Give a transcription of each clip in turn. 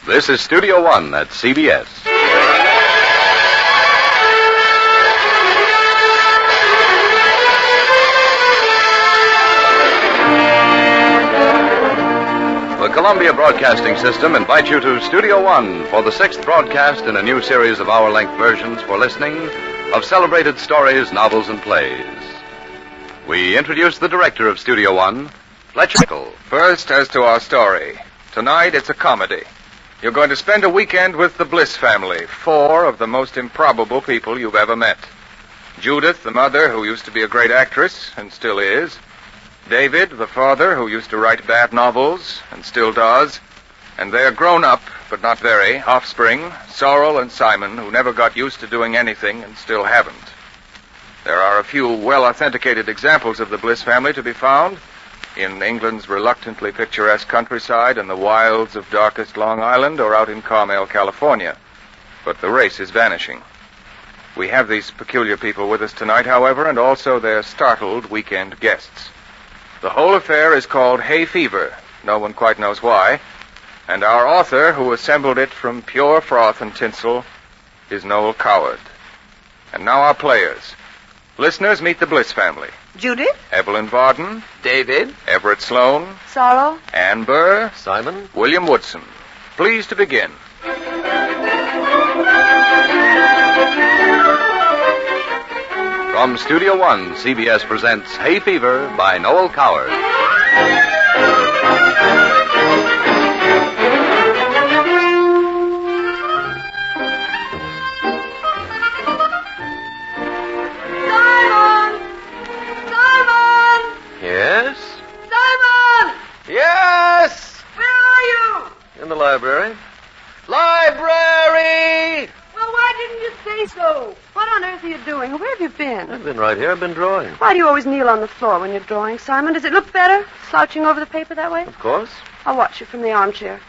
This is Studio One at CBS. The Columbia Broadcasting System invites you to Studio One for the 6th broadcast in a new series of hour-length versions for listening of celebrated stories, novels, and plays. We introduce the director of Studio One, Fletcher Markle. First, as to our story. Tonight, it's a comedy. You're going to spend a weekend with the Bliss family, 4 of the most improbable people you've ever met. Judith, the mother, who used to be a great actress, and still is. David, the father, who used to write bad novels, and still does. And their grown-up, but not very, offspring, Sorrel and Simon, who never got used to doing anything and still haven't. There are a few well-authenticated examples of the Bliss family to be found in England's reluctantly picturesque countryside and the wilds of darkest Long Island or out in Carmel, California. But the race is vanishing. We have these peculiar people with us tonight, however, and also their startled weekend guests. The whole affair is called Hay Fever. No one quite knows why. And our author, who assembled it from pure froth and tinsel, is Noel Coward. And now our players. Listeners, meet the Bliss family. Judith. Evelyn Varden. David. Everett Sloan. Sorrel. Ann Burr. Simon. William Woodson. Pleased to begin. From Studio One, CBS presents Hay Fever by Noel Coward. Yes? Simon! Yes! Where are you? In the library. Library! Well, why didn't you say so? What on earth are you doing? Where have you been? I've been right here. I've been drawing. Why do you always kneel on the floor when you're drawing, Simon? Does it look better, slouching over the paper that way? Of course. I'll watch you from the armchair.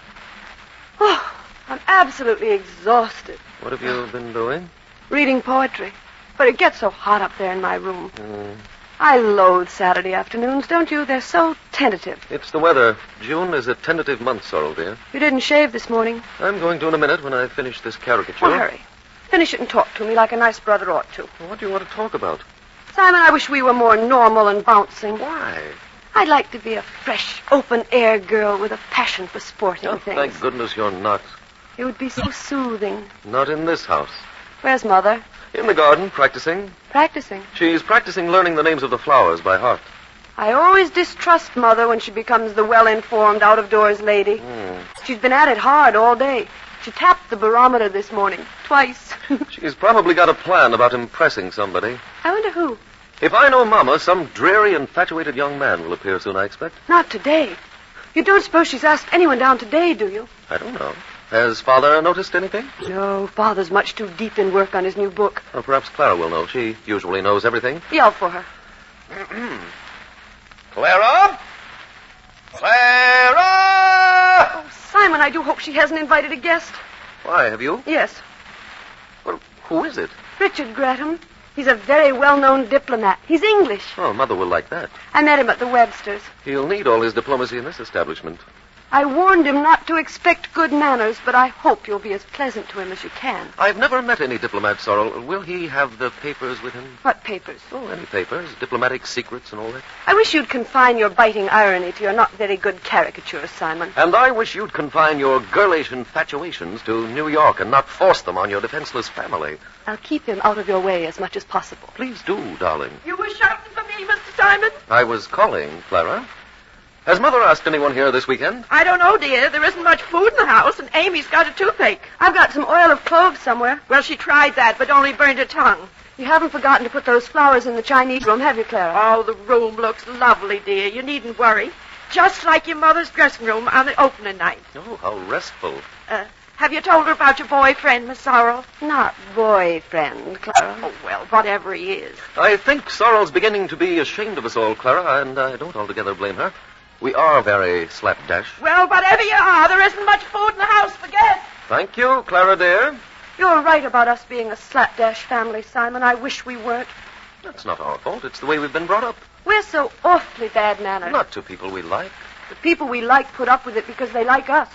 Oh, I'm absolutely exhausted. What have you been doing? Reading poetry. But it gets so hot up there in my room. I loathe Saturday afternoons, don't you? They're so tentative. It's the weather. June is a tentative month, Sorrel, dear. You didn't shave this morning. I'm going to in a minute when I finish this caricature. Well, hurry. Finish it and talk to me like a nice brother ought to. What do you want to talk about? Simon, I wish we were more normal and bouncing. Why? I'd like to be a fresh, open-air girl with a passion for sporting things. Thank goodness you're not. It would be so soothing. Not in this house. Where's Mother? In the garden, practicing. Practicing. She's practicing learning the names of the flowers by heart. I always distrust Mother when she becomes the well-informed, out-of-doors lady. She's been at it hard all day. She tapped the barometer this morning, twice. She's probably got a plan about impressing somebody. I wonder who. If I know Mama, some dreary, infatuated young man will appear soon, I expect. Not today. You don't suppose she's asked anyone down today, do you? I don't know. Has Father noticed anything? No, Father's much too deep in work on his new book. Or perhaps Clara will know. She usually knows everything. Yell for her. Clara? Clara! Oh, Simon, I do hope she hasn't invited a guest. Why, have you? Yes. Well, who is it? Richard Gretham. He's a very well-known diplomat. He's English. Oh, Mother will like that. I met him at the Websters. He'll need all his diplomacy in this establishment. I warned him not to expect good manners, but I hope you'll be as pleasant to him as you can. I've never met any diplomat, Sorrel. Will he have the papers with him? What papers? Oh, any papers. Diplomatic secrets and all that. I wish you'd confine your biting irony to your not very good caricatures, Simon. And I wish you'd confine your girlish infatuations to New York and not force them on your defenseless family. I'll keep him out of your way as much as possible. Please do, darling. You were shouting for me, Mr. Simon? I was calling, Clara. Has Mother asked anyone here this weekend? I don't know, dear. There isn't much food in the house, and Amy's got a toothache. I've got some oil of cloves somewhere. Well, she tried that, but only burned her tongue. You haven't forgotten to put those flowers in the Chinese room, have you, Clara? Oh, the room looks lovely, dear. You needn't worry. Just like your mother's dressing room on the opening night. Oh, how restful. Have you told her about your boyfriend, Miss Sorrel? Not boyfriend, Clara. Oh, well, whatever he is. I think Sorrel's beginning to be ashamed of us all, Clara, and I don't altogether blame her. We are very slapdash. Well, whatever you are, there isn't much food in the house for guests. Thank you, Clara, dear. You're right about us being a slapdash family, Simon. I wish we weren't. That's not our fault. It's the way we've been brought up. We're so awfully bad-mannered. Not to people we like. The people we like put up with it because they like us.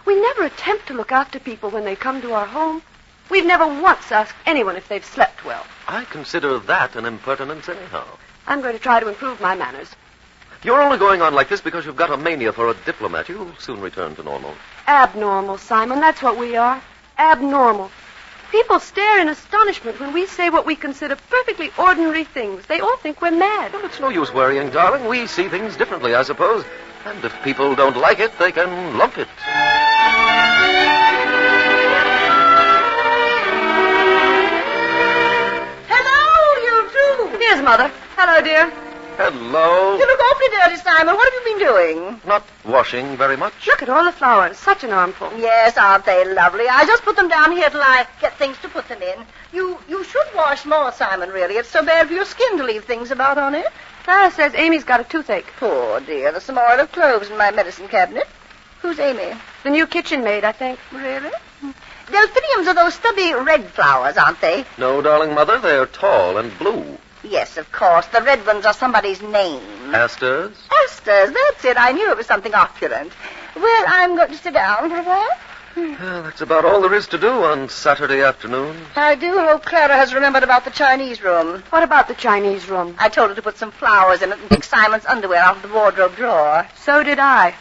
We never attempt to look after people when they come to our home. We've never once asked anyone if they've slept well. I consider that an impertinence anyhow. I'm going to try to improve my manners. You're only going on like this because you've got a mania for a diplomat. You'll soon return to normal. Abnormal, Simon. That's what we are. Abnormal. People stare in astonishment when we say what we consider perfectly ordinary things. They all think we're mad. Well, it's no use worrying, darling. We see things differently, I suppose. And if people don't like it, they can lump it. Hello, you two. Here's Mother. Hello, dear. Hello. You look awfully dirty, Simon. What have you been doing? Not washing very much. Look at all the flowers. Such an armful. Yes, aren't they lovely? I just put them down here till I get things to put them in. You should wash more, Simon, really. It's so bad for your skin to leave things about on it. Clara says Amy's got a toothache. Poor dear. There's some oil of cloves in my medicine cabinet. Who's Amy? The new kitchen maid, I think. Really? Delphiniums are those stubby red flowers, aren't they? No, darling Mother, they're tall and blue. Yes, of course. The red ones are somebody's name. Asters? Asters, that's it. I knew it was something opulent. Well, I'm going to sit down for a while. Well, that's about all there is to do on Saturday afternoon. I do hope Clara has remembered about the Chinese room. What about the Chinese room? I told her to put some flowers in it and take Simon's underwear out of the wardrobe drawer. So did I.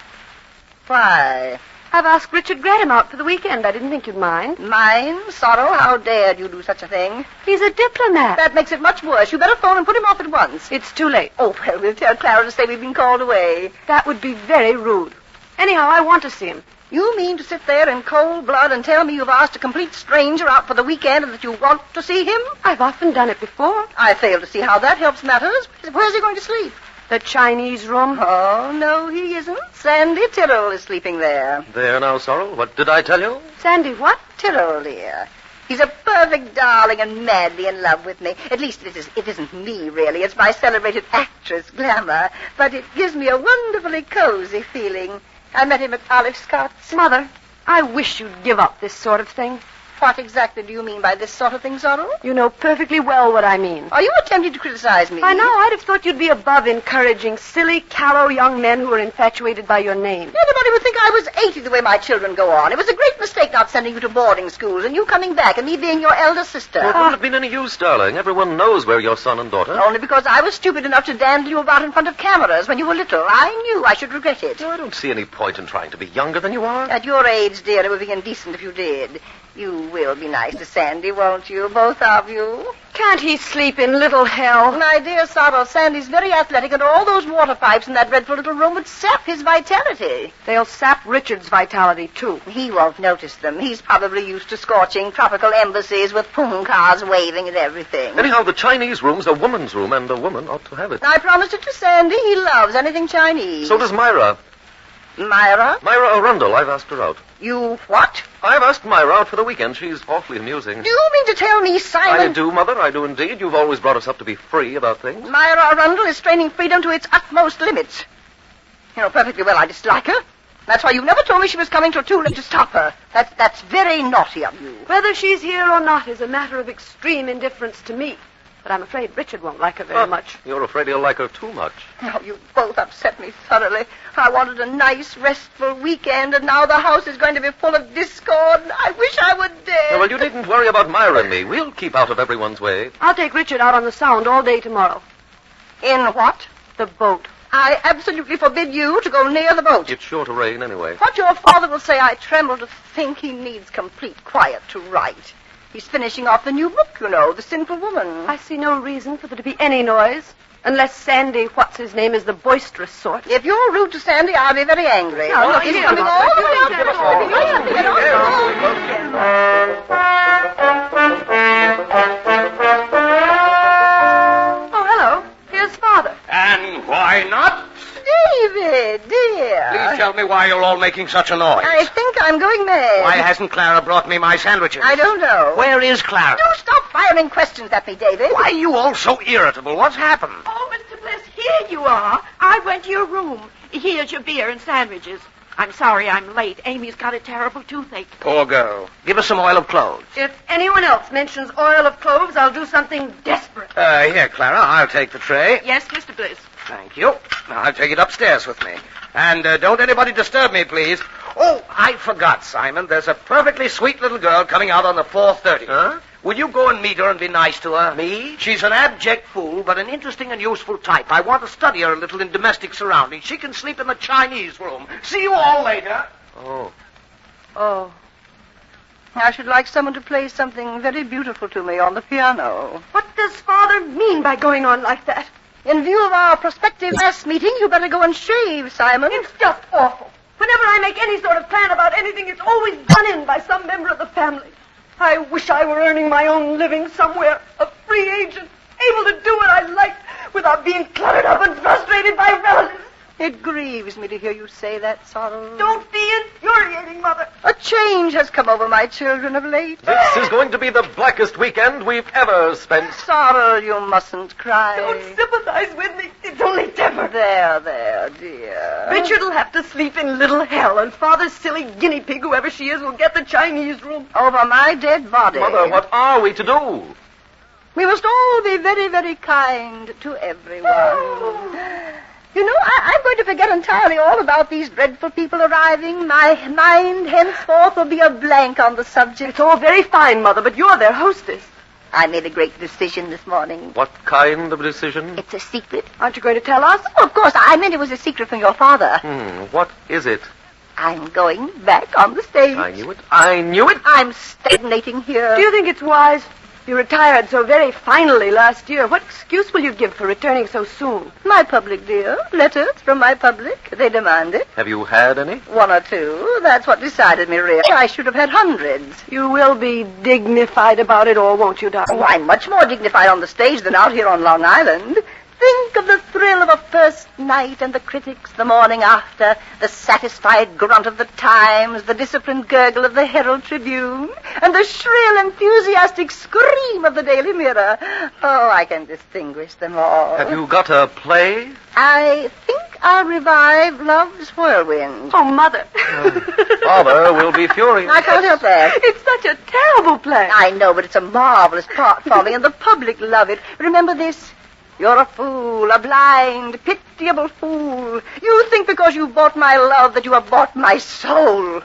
Why? I've asked Richard Graham out for the weekend. I didn't think you'd mind. Mine? Sorrow? How dared you do such a thing? He's a diplomat. That makes it much worse. You better phone and put him off at once. It's too late. Oh, well, we'll tell Clara to say we've been called away. That would be very rude. Anyhow, I want to see him. You mean to sit there in cold blood and tell me you've asked a complete stranger out for the weekend and that you want to see him? I've often done it before. I fail to see how that helps matters. Where's he going to sleep? The Chinese room. Oh, no, he isn't. Sandy Tyrrell is sleeping there. There now, Sorrel. What did I tell you? Sandy, what? Tyrrell, dear. He's a perfect darling and madly in love with me. At least it isn't me, really. It's my celebrated actress, Glamour. But it gives me a wonderfully cozy feeling. I met him at Olive Scott's. Mother, I wish you'd give up this sort of thing. What exactly do you mean by this sort of thing, Sorrel? You know perfectly well what I mean. Are you attempting to criticize me? I know. I'd have thought you'd be above encouraging silly, callow young men who are infatuated by your name. Anybody would think I was 80 the way my children go on. It was a great mistake not sending you to boarding schools and you coming back and me being your elder sister. Well, it wouldn't have been any use, darling. Everyone knows we're your son and daughter. Only because I was stupid enough to dandle you about in front of cameras when you were little. I knew I should regret it. No, I don't see any point in trying to be younger than you are. At your age, dear, it would be indecent if you did. You will be nice to Sandy, won't you? Both of you. Can't he sleep in little hell? My dear Sorrel, Sandy's very athletic, and all those water pipes in that dreadful little room would sap his vitality. They'll sap Richard's vitality, too. He won't notice them. He's probably used to scorching tropical embassies with pung cars waving and everything. Anyhow, the Chinese room's a woman's room, and a woman ought to have it. I promised it to Sandy. He loves anything Chinese. So does Myra. Myra? Myra Arundel. I've asked her out. You what? I've asked Myra out for the weekend. She's awfully amusing. Do you mean to tell me, Simon? I do, Mother. I do indeed. You've always brought us up to be free about things. Myra Arundel is straining freedom to its utmost limits. You know perfectly well I dislike her. That's why you never told me she was coming till too late to stop her. That's very naughty of you. Whether she's here or not is a matter of extreme indifference to me. But I'm afraid Richard won't like her very much. You're afraid he'll like her too much. Oh, you both upset me thoroughly. I wanted a nice, restful weekend, and now the house is going to be full of discord. I wish I were dead. Well, you needn't worry about Myra and me. We'll keep out of everyone's way. I'll take Richard out on the Sound all day tomorrow. In what? The boat. I absolutely forbid you to go near the boat. It's sure to rain anyway. What your father will say, I tremble to think. He needs complete quiet to write. He's finishing off the new book, you know, The Sinful Woman. I see no reason for there to be any noise, unless Sandy, what's-his-name, is the boisterous sort. If you're rude to Sandy, I'll be very angry. Now, look, he's here, coming Mother. all the way out Here, to Oh, hello. Here's Father. And why not? David, dear. Please tell me why you're all making such a noise. I think I'm going mad. Why hasn't Clara brought me my sandwiches? I don't know. Where is Clara? Do stop firing questions at me, David. Why are you all so irritable? What's happened? Oh, Mr. Bliss, here you are. I went to your room. Here's your beer and sandwiches. I'm sorry I'm late. Amy's got a terrible toothache. Poor girl. Give us some oil of cloves. If anyone else mentions oil of cloves, I'll do something desperate. Here, Clara, I'll take the tray. Yes, Mr. Bliss. Thank you. Now, I'll take it upstairs with me. And don't anybody disturb me, please, Oh, I forgot, Simon. There's a perfectly sweet little girl coming out on the 4:30. Huh? Will you go and meet her and be nice to her? Me? She's an abject fool, but an interesting and useful type. I want to study her a little in domestic surroundings. She can sleep in the Chinese room. See you all later. Oh. Oh. I should like someone to play something very beautiful to me on the piano. What does Father mean by going on like that? In view of our prospective mass meeting, you better go and shave, Simon. It's just awful. Whenever I make any sort of plan about anything, it's always done in by some member of the family. I wish I were earning my own living somewhere, a free agent, able to do what I like without being cluttered up and frustrated by relatives. It grieves me to hear you say that, Sorrel. Don't be infuriating, Mother. A change has come over my children of late. This is going to be the blackest weekend we've ever spent. Sorrel, you mustn't cry. Don't sympathize with me. It's only temper. There, dear. Richard'll have to sleep in little hell, and Father's silly guinea pig, whoever she is, will get the Chinese room. Over my dead body. Mother, what are we to do? We must all be very, very kind to everyone. You know, I'm going to forget entirely all about these dreadful people arriving. My mind henceforth will be a blank on the subject. It's all very fine, Mother, but you're their hostess. I made a great decision this morning. What kind of decision? It's a secret. Aren't you going to tell us? Oh, of course, I meant it was a secret from your father. What is it? I'm going back on the stage. I knew it. I knew it. I'm stagnating here. Do you think it's wise? You retired so very finally last year. What excuse will you give for returning so soon? My public, dear. Letters from my public. They demand it. Have you had any? One or two. That's what decided me, really. I should have had hundreds. You will be dignified about it all, won't you, darling? Oh, I'm much more dignified on the stage than out here on Long Island. Think of the thrill of a first night and the critics the morning after, the satisfied grunt of the Times, the disciplined gurgle of the Herald Tribune, and the shrill, enthusiastic scream of the Daily Mirror. Oh, I can distinguish them all. Have you got a play? I think I'll revive Love's Whirlwind. Oh, Mother. Father will be furious. I can't help that. It's such a terrible play. I know, but it's a marvelous part following, and the public love it. Remember this. You're a fool, a blind, pitiable fool. You think because you bought my love that you have bought my soul.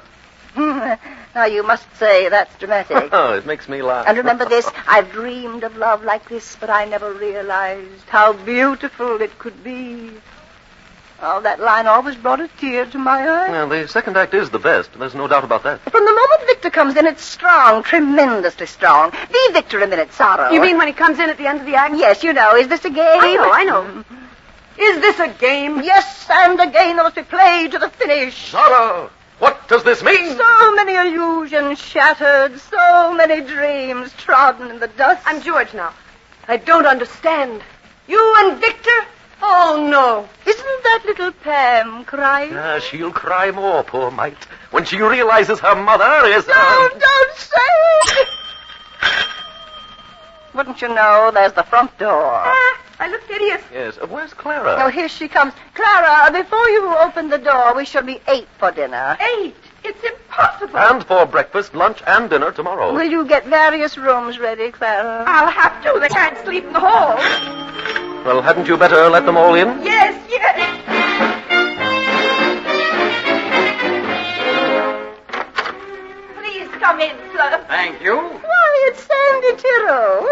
Now, you must say that's dramatic. Oh, it makes me laugh. And remember this, I've dreamed of love like this, but I never realized how beautiful it could be. Oh, that line always brought a tear to my eye. Well, the second act is the best. There's no doubt about that. From the moment Victor comes in, it's strong, tremendously strong. Be Victor a minute, Sorrow. You mean when he comes in at the end of the act? Yes, you know. Is this a game? I know. Is this a game? Yes, and a game that must be played to the finish. Sorrow! What does this mean? So many illusions shattered, so many dreams trodden in the dust. I'm George now. I don't understand. You and Victor? Oh, no. Isn't that little Pam crying? She'll cry more, poor mite, when she realizes her mother is... Don't say it! Wouldn't you know, there's the front door. I look hideous. Yes, where's Clara? Oh, here she comes. Clara, before you open the door, we shall be 8 for dinner. 8? It's impossible. And for breakfast, lunch, and dinner tomorrow. Will you get various rooms ready, Clara? I'll have to. They can't sleep in the hall. Well, hadn't you better let them all in? Yes. Please come in, sir. Thank you. Why, it's Sandy Tiro.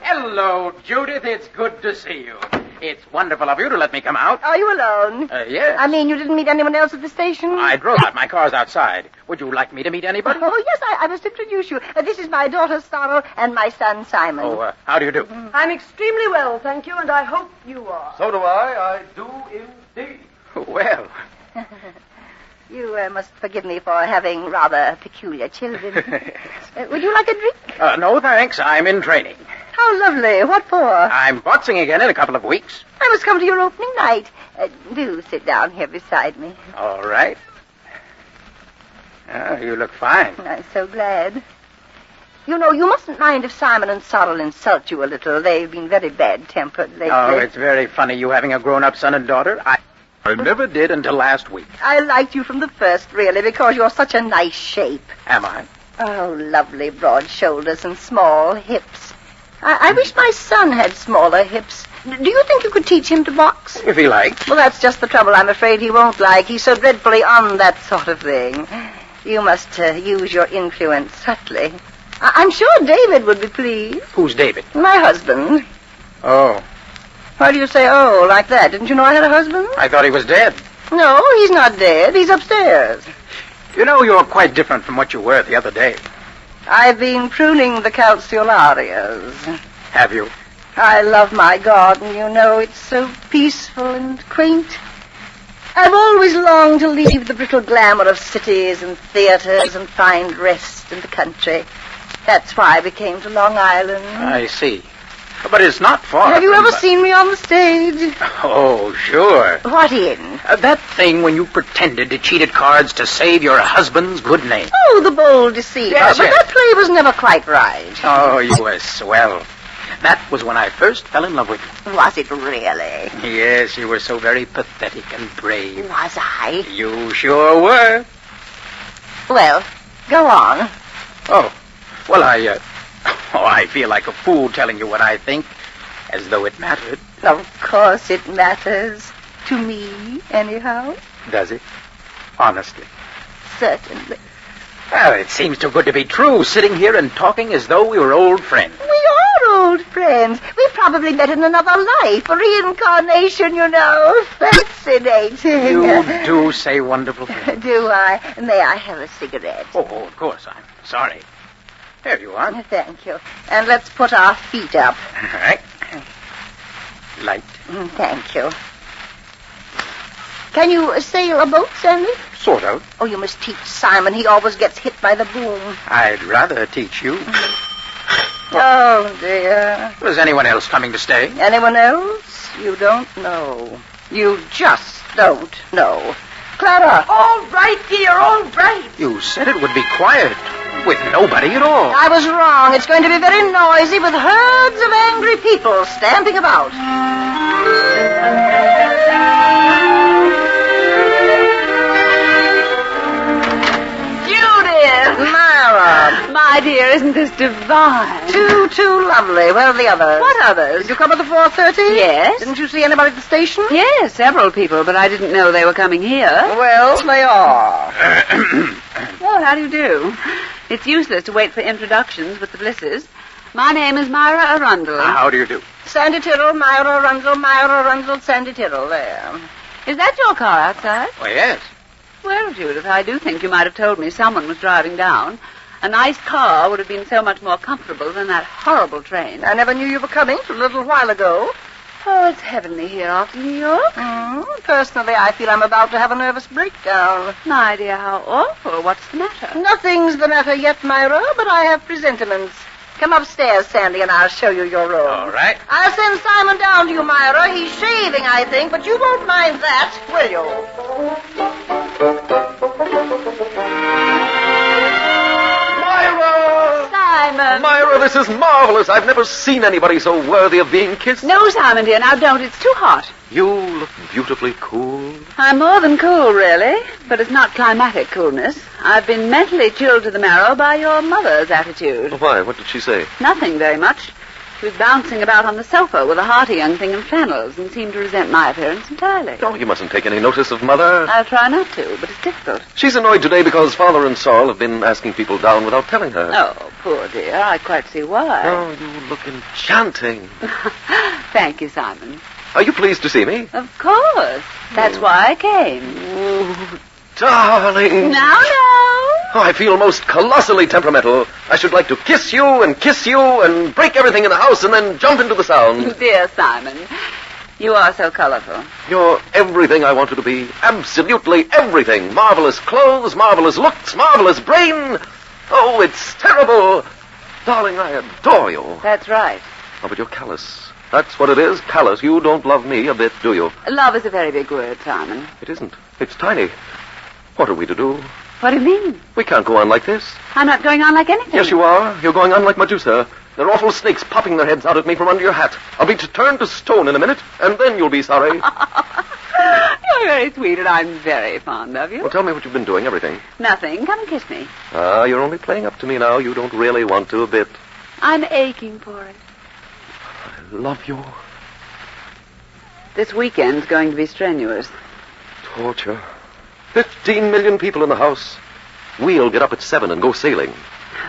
Hello, Judith. It's good to see you. It's wonderful of you to let me come out. Are you alone? Yes. I mean, you didn't meet anyone else at the station? I drove out. My car's outside. Would you like me to meet anybody? Oh, yes, I must introduce you. This is my daughter, Sorrow, and my son, Simon. Oh, how do you do? I'm extremely well, thank you, and I hope you are. So do I. I do indeed. Well. You must forgive me for having rather peculiar children. Would you like a drink? No, thanks. I'm in training. How lovely. What for? I'm boxing again in a couple of weeks. I must come to your opening night. Do sit down here beside me. All right. Oh, you look fine. I'm so glad. You know, you mustn't mind if Simon and Sorrel insult you a little. They've been very bad-tempered lately. Oh, it's very funny you having a grown-up son and daughter. I never did until last week. I liked you from the first, really, because you're such a nice shape. Am I? Oh, lovely broad shoulders and small hips. I wish my son had smaller hips. Do you think you could teach him to box? If he liked. Well, that's just the trouble. I'm afraid he won't like. He's so dreadfully on that sort of thing. You must use your influence subtly. I'm sure David would be pleased. Who's David? My husband. Oh. Why do you say, oh, like that? Didn't you know I had a husband? I thought he was dead. No, he's not dead. He's upstairs. You know, you're quite different from what you were the other day. I've been pruning the calceolarias. Have you? I love my garden, you know. It's so peaceful and quaint. I've always longed to leave the brittle glamour of cities and theaters and find rest in the country. That's why we came to Long Island. I see. But it's not far. Have you ever seen me on the stage? Oh, sure. What in? That thing when you pretended to cheat at cards to save your husband's good name. Oh, the bold deceiver. Yes, but yes. that play was never quite right. Oh, you were swell. That was when I first fell in love with you. Was it really? Yes, you were so very pathetic and brave. Was I? You sure were. Well, go on. Oh, well, I feel like a fool telling you what I think, as though it mattered. Of course it matters. To me, anyhow. Does it? Honestly. Certainly. Well, it seems too good to be true, sitting here and talking as though we were old friends. We are old friends. We probably met in another life. A reincarnation, you know. Fascinating. You do say wonderful things. Do I? May I have a cigarette? Oh, of course. I'm sorry. There you are. Thank you. And let's put our feet up. All right. Light. Thank you. Can you sail a boat, Sandy? Sort of. Oh, you must teach Simon. He always gets hit by the boom. I'd rather teach you. Oh, dear. Was anyone else coming to stay? Anyone else? You don't know. You just don't know. Clara. All right, dear, all right. You said it would be quiet, with nobody at all. I was wrong. It's going to be very noisy with herds of angry people stamping about. Myra. My dear, isn't this divine? Too lovely. Where are the others? What others? Did you come at the 4:30? Yes. Didn't you see anybody at the station? Yes, several people, but I didn't know they were coming here. Well, they are. Well, how do you do? It's useless to wait for introductions with the Blisses. My name is Myra Arundel. How do you do? Sandy Tyrrell, Myra Arundel, Sandy Tyrrell. There. Is that your car outside? Oh, yes. Well, Judith, I do think you might have told me someone was driving down. A nice car would have been so much more comfortable than that horrible train. I never knew you were coming till a little while ago. Oh, it's heavenly here after New York. Personally, I feel I'm about to have a nervous breakdown. My dear, how awful. What's the matter? Nothing's the matter yet, Myra, but I have presentiments. Come upstairs, Sandy, and I'll show you your room. All right. I'll send Simon down to you, Myra. He's shaving, I think, but you won't mind that, will you? Simon. Myra, this is marvelous. I've never seen anybody so worthy of being kissed. No, Simon, dear, now don't. It's too hot. You look beautifully cool. I'm more than cool, really, but it's not climatic coolness. I've been mentally chilled to the marrow by your mother's attitude. Why? What did she say? Nothing very much. She was bouncing about on the sofa with a hearty young thing in flannels and seemed to resent my appearance entirely. Oh, you mustn't take any notice of Mother. I'll try not to, but it's difficult. She's annoyed today because Father and Saul have been asking people down without telling her. Oh, poor dear. I quite see why. Oh, you look enchanting. Thank you, Simon. Are you pleased to see me? Of course. That's why I came. Oh, darling. Now. Oh, I feel most colossally temperamental. I should like to kiss you and break everything in the house and then jump into the sound. Dear Simon, you are so colorful. You're everything I wanted to be. Absolutely everything. Marvelous clothes, marvelous looks, marvelous brain. Oh, it's terrible. Darling, I adore you. That's right. Oh, but you're callous. That's what it is, callous. You don't love me a bit, do you? Love is a very big word, Simon. It isn't. It's tiny. What are we to do? What do you mean? We can't go on like this. I'm not going on like anything. Yes, you are. You're going on like Medusa. There are awful snakes popping their heads out at me from under your hat. I'll be turned to stone in a minute, and then you'll be sorry. You're very sweet, and I'm very fond of you. Well, tell me what you've been doing, everything. Nothing. Come and kiss me. You're only playing up to me now. You don't really want to a bit. I'm aching for it. I love you. This weekend's going to be strenuous. Torture. 15 million people in the house. We'll get up at 7 and go sailing.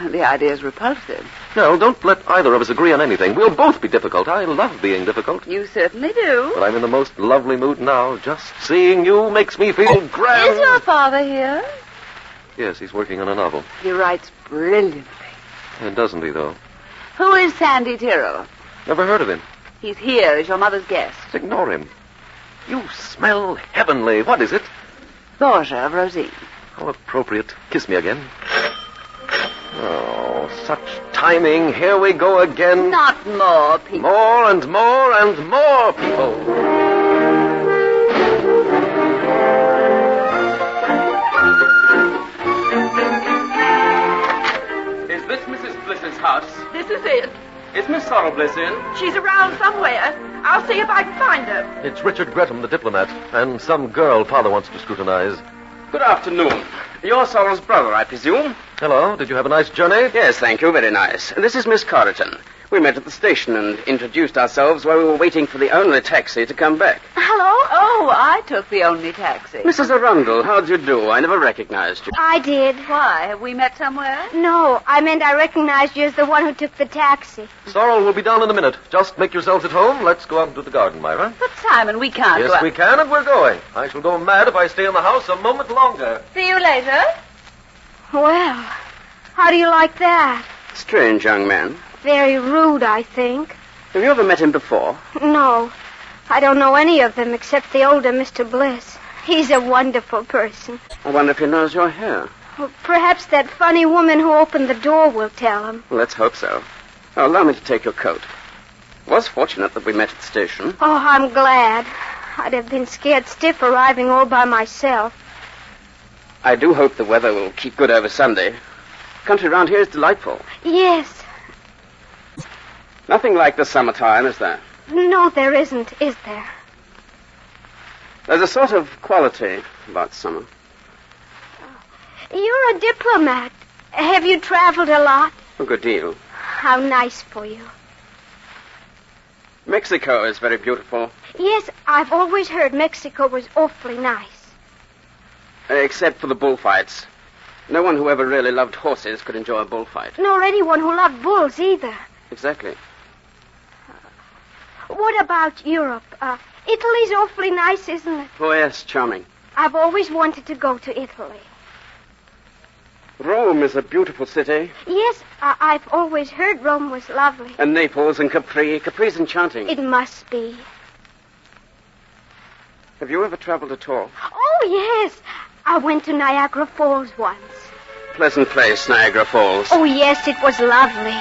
The idea's repulsive. No, don't let either of us agree on anything. We'll both be difficult. I love being difficult. You certainly do. But I'm in the most lovely mood now. Just seeing you makes me feel grand. Is your father here? Yes, he's working on a novel. He writes brilliantly. Doesn't he, though? Who is Sandy Tyrrell? Never heard of him. He's here as your mother's guest. Ignore him. You smell heavenly. What is it? Borgia of Rosine. How appropriate. Kiss me again. Oh, such timing. Here we go again. Not more people. More and more and more people. Is this Mrs. Bliss's house? This is it. Is Miss Sorrel Bliss in? She's around somewhere. I'll see if I can find her. It's Richard Gretham, the diplomat, and some girl Father wants to scrutinize. Good afternoon. You're Sorrel's brother, I presume? Hello, did you have a nice journey? Yes, thank you. Very nice. This is Miss Corrigan. We met at the station and introduced ourselves while we were waiting for the only taxi to come back. Hello? Oh, I took the only taxi. Mrs. Arundel, how'd you do? I never recognized you. I did. Why? Have we met somewhere? No, I meant I recognized you as the one who took the taxi. Sorrel will be down in a minute. Just make yourselves at home. Let's go out into the garden, Myra. But, Simon, we can't go Yes, out. we can, and we're going. I shall go mad if I stay in the house a moment longer. See you later. Well, how do you like that? Strange young man. Very rude, I think. Have you ever met him before? No, I don't know any of them except the older Mr. Bliss. He's a wonderful person. I wonder if he knows you're here. Well, perhaps that funny woman who opened the door will tell him. Let's hope so. Oh, allow me to take your coat. It was fortunate that we met at the station. Oh, I'm glad. I'd have been scared stiff arriving all by myself. I do hope the weather will keep good over Sunday. Country round here is delightful. Yes. Nothing like the summertime, is there? No, there isn't, is there? There's a sort of quality about summer. You're a diplomat. Have you traveled a lot? A good deal. How nice for you. Mexico is very beautiful. Yes, I've always heard Mexico was awfully nice. Except for the bullfights. No one who ever really loved horses could enjoy a bullfight. Nor anyone who loved bulls either. Exactly. What about Europe? Italy's awfully nice, isn't it? Oh, yes, charming. I've always wanted to go to Italy. Rome is a beautiful city. Yes, I've always heard Rome was lovely. And Naples and Capri. Capri's enchanting. It must be. Have you ever traveled at all? Oh, yes. I went to Niagara Falls once. Pleasant place, Niagara Falls. Oh, yes, it was lovely.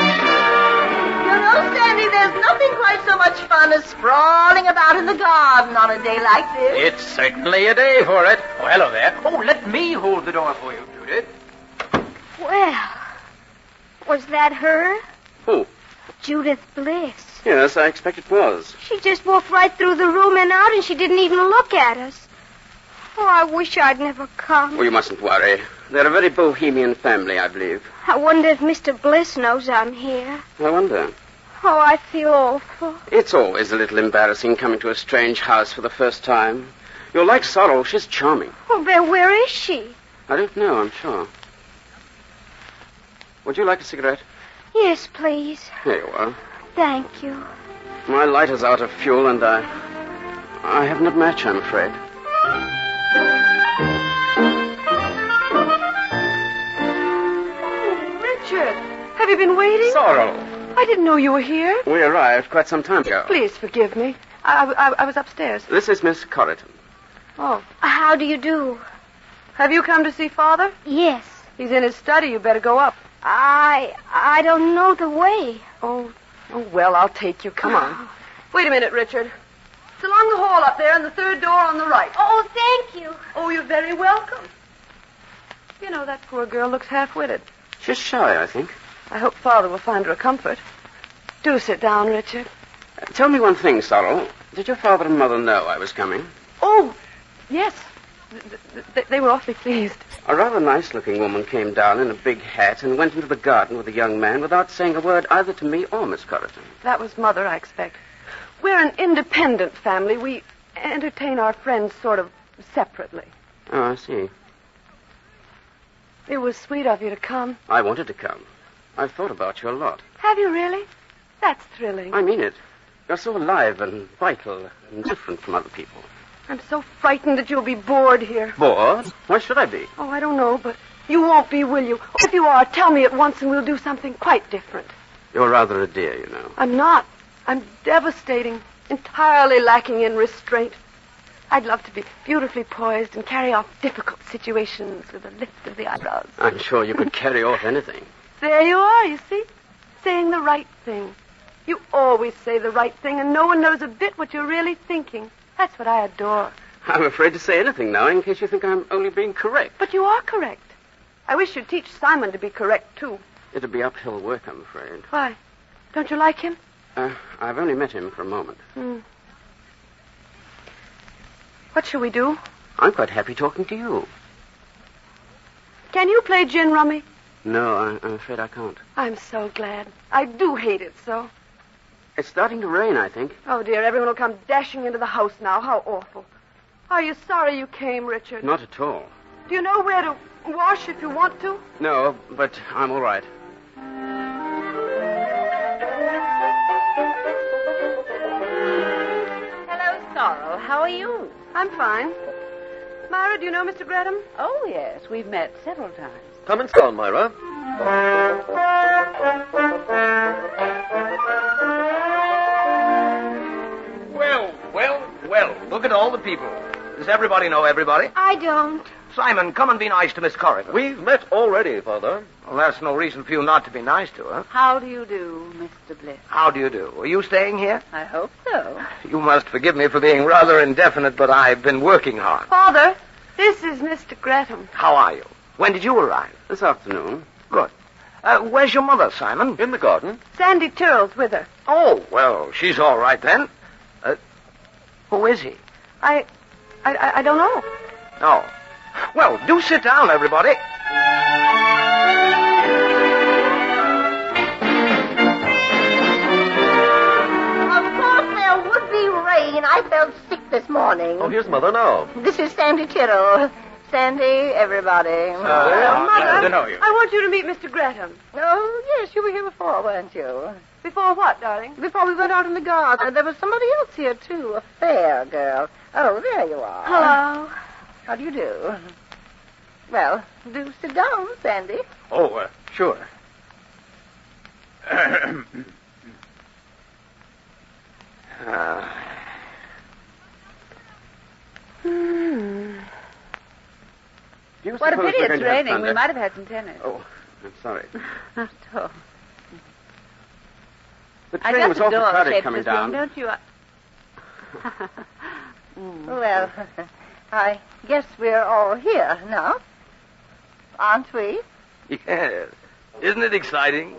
You know, Sandy, there's nothing quite so much fun as sprawling about in the garden on a day like this. It's certainly a day for it. Oh, hello there. Oh, let me hold the door for you, Judith. Well, was that her? Who? Judith Bliss. Yes, I expect it was. She just walked right through the room and out, and she didn't even look at us. Oh, I wish I'd never come. Oh, you mustn't worry. They're a very bohemian family, I believe. I wonder if Mr. Bliss knows I'm here. I wonder. Oh, I feel awful. It's always a little embarrassing coming to a strange house for the first time. You'll like Sorrel. She's charming. Oh, but where is she? I don't know, I'm sure. Would you like a cigarette? Yes, please. Here you are. Thank you. My lighter's out of fuel, and I haven't a match, I'm afraid. Oh, Richard, have you been waiting? Sorrel. I didn't know you were here. We arrived quite some time ago. Please forgive me. I was upstairs. This is Miss Corrigan. Oh. How do you do? Have you come to see Father? Yes. He's in his study. You better go up. I don't know the way. Oh, well, I'll take you. Come on. Wait a minute, Richard. It's along the hall up there and the third door on the right. Oh, thank you. Oh, you're very welcome. You know, that poor girl looks half-witted. She's shy, I think. I hope Father will find her a comfort. Do sit down, Richard. Tell me one thing, Sorrel. Did your father and mother know I was coming? Oh, yes. They were awfully pleased. A rather nice-looking woman came down in a big hat and went into the garden with a young man without saying a word either to me or Miss Corrigan. That was Mother, I expect. We're an independent family. We entertain our friends sort of separately. Oh, I see. It was sweet of you to come. I wanted to come. I've thought about you a lot. Have you really? That's thrilling. I mean it. You're so alive and vital and different from other people. I'm so frightened that you'll be bored here. Bored? Why should I be? Oh, I don't know, but you won't be, will you? If you are, tell me at once and we'll do something quite different. You're rather a dear, you know. I'm not. I'm devastating, entirely lacking in restraint. I'd love to be beautifully poised and carry off difficult situations with a lift of the eyebrows. I'm sure you could carry off anything. There you are, you see? Saying the right thing. You always say the right thing, and no one knows a bit what you're really thinking. That's what I adore. I'm afraid to say anything now in case you think I'm only being correct. But you are correct. I wish you'd teach Simon to be correct, too. It'd be uphill work, I'm afraid. Why? Don't you like him? I've only met him for a moment. What shall we do? I'm quite happy talking to you. Can you play gin rummy? No, I'm afraid I can't. I'm so glad. I do hate it so. It's starting to rain, I think. Oh, dear, everyone will come dashing into the house now. How awful. Are you sorry you came, Richard? Not at all. Do you know where to wash if you want to? No, but I'm all right. Hello, Sorrel. How are you? I'm fine. Myra, do you know Mr. Gretham? Oh, yes. We've met several times. Come and sit down, Myra. Well, look at all the people. Does everybody know everybody? I don't. Simon, come and be nice to Miss Corrigan. We've met already, Father. Well, that's no reason for you not to be nice to her. How do you do, Mr. Bliss? How do you do? Are you staying here? I hope so. You must forgive me for being rather indefinite, but I've been working hard. Father, this is Mr. Gretham. How are you? When did you arrive? This afternoon. Good. Where's your mother, Simon? In the garden. Sandy Tyrrell's with her. Oh, well, she's all right then. Who is he? I don't know. Oh. Well, do sit down, everybody. Of course there would be rain. I felt sick this morning. Oh, here's Mother now. This is Sandy Tyrrell. Sandy, everybody. Mother, know you. I want you to meet Mr. Gretham. Oh, yes, you were here before, weren't you? Before what, darling? Before we went out in the garden. There was somebody else here, too, a fair girl. Oh, there you are. Hello. How do you do? Well, do sit down, Sandy. Oh, sure. Do you What a suppose pity we're it's going to have raining. We thunder? might have had some tennis. Oh, I'm sorry. Not at all. The I train got was the awfully door crowded shaped coming this room, down. don't you? Well, I guess we're all here now. Aren't we? Yes. Isn't it exciting?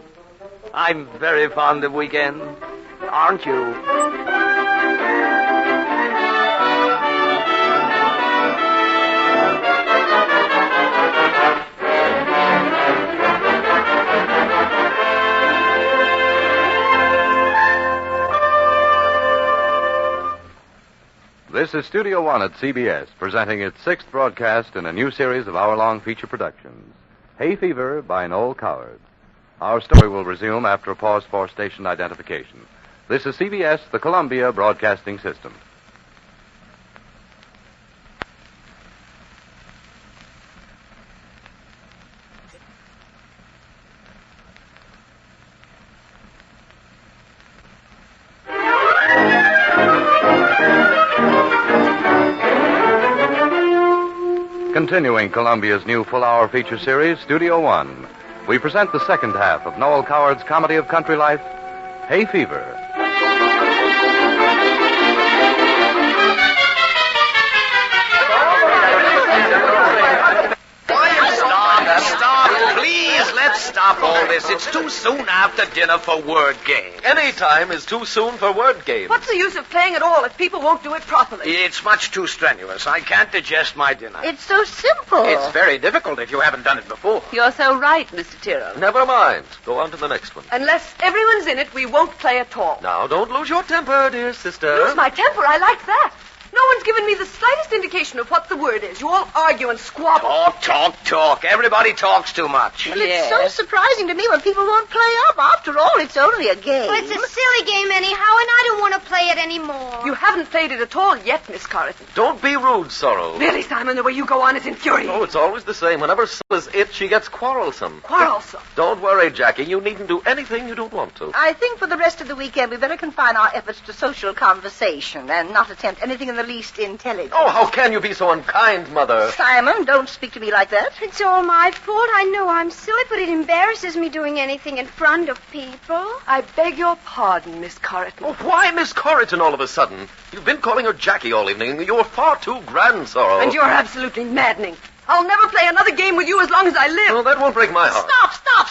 I'm very fond of weekends. Aren't you? This is Studio One at CBS, presenting its sixth broadcast in a new series of hour-long feature productions. Hay Fever by Noel Coward. Our story will resume after a pause for station identification. This is CBS, the Columbia Broadcasting System. Continuing Columbia's new full-hour feature series, Studio One, we present the second half of Noel Coward's comedy of country life, Hay Fever. Stop, please. let's stop all this. It's too soon after dinner for word games. Any time is too soon for word games. What's the use of playing at all if people won't do it properly? It's much too strenuous. I can't digest my dinner. It's so simple. It's very difficult if you haven't done it before. You're so right, Mr. Tyrrell. Never mind. Go on to the next one. Unless everyone's in it, we won't play at all. Now, don't lose your temper, dear sister. Lose my temper? I like that. No one's given me the slightest indication of what the word is. You all argue and squabble. Talk. Everybody talks too much. Well, it's so surprising to me when people won't play up. After all, it's only a game. Well, it's a silly game anyhow, and I don't want to play it anymore. You haven't played it at all yet, Miss Carleton. Don't be rude, Sorrel. Really, Simon, the way you go on is infuriating. Oh, it's always the same. Whenever Sorrel is it, she gets quarrelsome. Quarrelsome? Don't worry, Jackie. You needn't do anything you don't want to. I think for the rest of the weekend we better confine our efforts to social conversation and not attempt anything in the least intelligent. Oh, how can you be so unkind, Mother? Simon, don't speak to me like that. It's all my fault. I know I'm silly, but it embarrasses me doing anything in front of people. I beg your pardon, Miss Carleton. Oh, why Miss Corrigan all of a sudden? You've been calling her Jackie all evening. You're far too grand, Sorrel. And you're absolutely maddening. I'll never play another game with you as long as I live. Oh, that won't break my heart.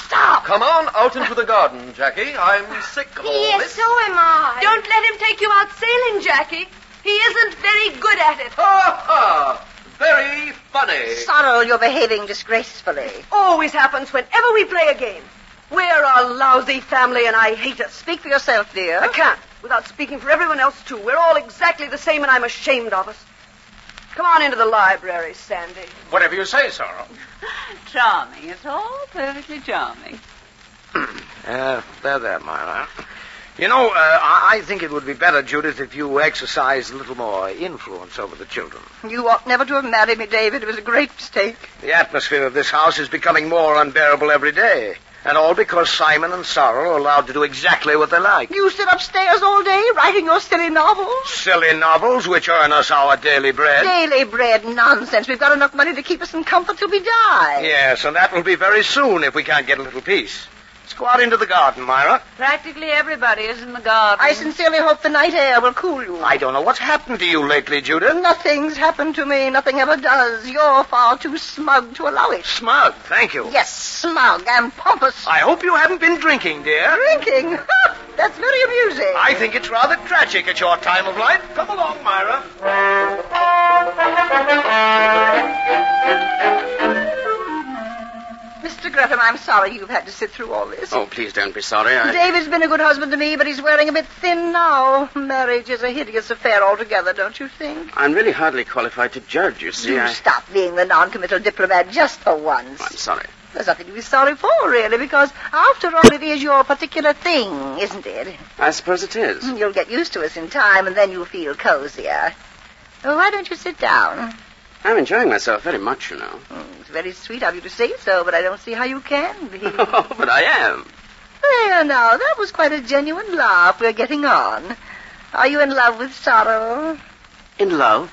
Stop! Come on, out into the garden, Jackie. I'm sick of all Yes, this. so am I. Don't let him take you out sailing, Jackie. He isn't very good at it. Ha! Very funny. Sorrow, you're behaving disgracefully. Always happens whenever we play a game. We're a lousy family, and I hate us. Speak for yourself, dear. I can't, without speaking for everyone else, too. We're all exactly the same, and I'm ashamed of us. Come on into the library, Sandy. Whatever you say, Sorrow. Charming. It's all perfectly charming. There, Myra. You know, I think it would be better, Judith, if you exercised a little more influence over the children. You ought never to have married me, David. It was a great mistake. The atmosphere of this house is becoming more unbearable every day. And all because Simon and Sorrel are allowed to do exactly what they like. You sit upstairs all day writing your silly novels. Silly novels which earn us our daily bread. Daily bread nonsense. We've got enough money to keep us in comfort till we die. Yes, and that will be very soon if we can't get a little peace. Let's go out into the garden, Myra. Practically everybody is in the garden. I sincerely hope the night air will cool you. I don't know what's happened to you lately, Judith. Nothing's happened to me. Nothing ever does. You're far too smug to allow it. Smug, thank you. Yes, smug and pompous. I hope you haven't been drinking, dear. Drinking? That's very amusing. I think it's rather tragic at your time of life. Come along, Myra. Mr. Gretham, I'm sorry you've had to sit through all this. Oh, please don't be sorry. David's been a good husband to me, but he's wearing a bit thin now. Marriage is a hideous affair altogether, don't you think? I'm really hardly qualified to judge, you see. Stop being the non-committal diplomat just for once. I'm sorry. There's nothing to be sorry for, really, because after all, it is your particular thing, isn't it? I suppose it is. You'll get used to us in time, and then you'll feel cozier. Oh, why don't you sit down? I'm enjoying myself very much, you know. It's very sweet of you to say so, but I don't see how you can be. Oh, but I am. There now, that was quite a genuine laugh. We're getting on. Are you in love with Sorrow? In love?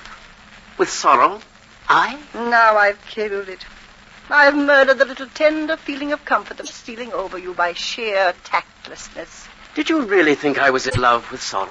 With Sorrow? I? Now I've killed it. I've murdered the little tender feeling of comfort that's stealing over you by sheer tactlessness. Did you really think I was in love with Sorrow?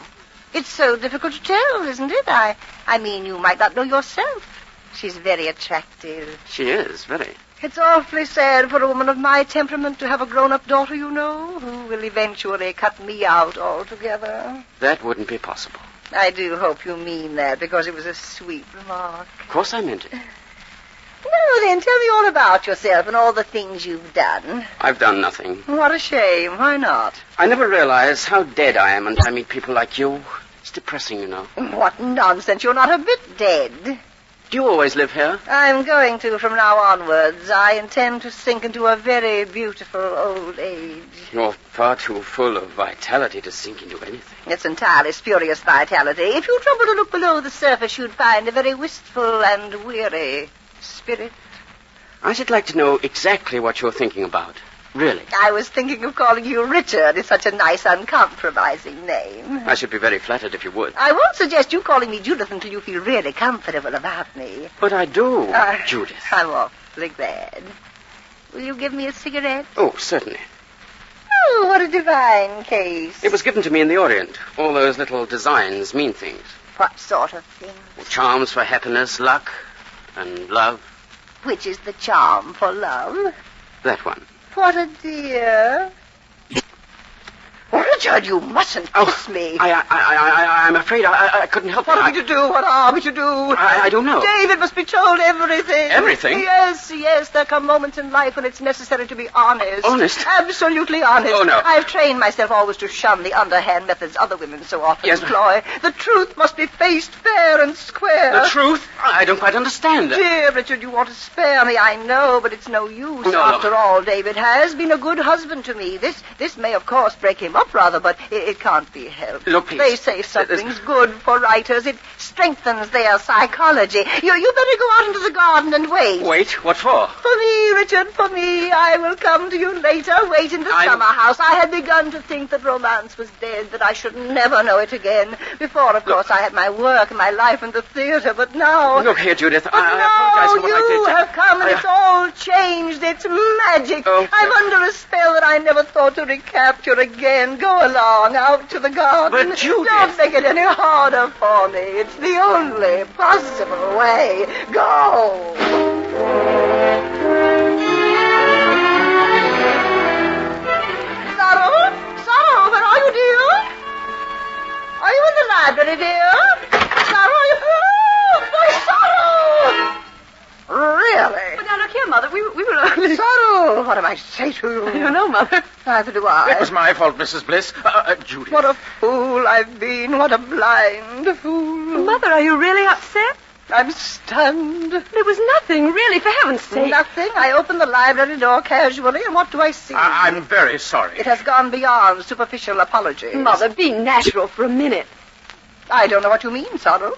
It's so difficult to tell, isn't it? I mean, you might not know yourself. She's very attractive. She is, very. It's awfully sad for a woman of my temperament to have a grown-up daughter, you know, who will eventually cut me out altogether. That wouldn't be possible. I do hope you mean that, because it was a sweet remark. Of course I meant it. No, then, tell me all about yourself and all the things you've done. I've done nothing. What a shame. Why not? I never realize how dead I am until I meet people like you. It's depressing, you know. What nonsense. You're not a bit dead. Do you always live here? I'm going to from now onwards. I intend to sink into a very beautiful old age. You're far too full of vitality to sink into anything. It's entirely spurious vitality. If you trouble to look below the surface, you'd find a very wistful and weary spirit. I should like to know exactly what you're thinking about. Really. I was thinking of calling you Richard. It's such a nice, uncompromising name. I should be very flattered if you would. I won't suggest you calling me Judith until you feel really comfortable about me. But I do, Judith. I'm awfully glad. Will you give me a cigarette? Oh, certainly. Oh, what a divine case. It was given to me in the Orient. All those little designs mean things. What sort of things? Charms for happiness, luck, and love. Which is the charm for love? That one. What a dear. Richard, you mustn't kiss me. I'm afraid I couldn't help it. What are we to do? What are we to do? I don't know. David must be told everything. Everything? Yes. There come moments in life when it's necessary to be honest. Honest? Absolutely honest. Oh, no. I've trained myself always to shun the underhand methods other women so often employ. The truth must be faced fair and square. The truth? I don't quite understand. Dear Richard, you want to spare me, I know, but it's no use. No. After all, David has been a good husband to me. This may, of course, break him up rather, but it can't be helped. Look, please. They say something's good for writers. It strengthens their psychology. You better go out into the garden and wait. Wait? What for? For me, Richard, for me. I will come to you later. Wait in the summer house. I had begun to think that romance was dead, that I should never know it again. Before, of course, I had my work and my life in the theater, but now... Look here, Judith. But I apologize for what I did. You have come and it's all changed. It's magic. Oh, I'm under a spell that I never thought to recapture again. Go along, out to the garden. But Judith... Don't make it any harder for me. It's the only possible way. Go! Sorrow, where are you, dear? Are you in the library, dear? Sorrow, are you... Oh, Sorrow! Really? But now, look here, Mother. We were only... Sorrow, what am I to say to you? I don't know, Mother. Neither do I. It was my fault, Mrs. Bliss. Judith. What a fool I've been. What a blind fool. Mother, are you really upset? I'm stunned. There was nothing, really, for heaven's sake. Nothing. I opened the library door casually, and what do I see? I'm very sorry. It has gone beyond superficial apologies. Mother, be natural for a minute. I don't know what you mean, Sorrow.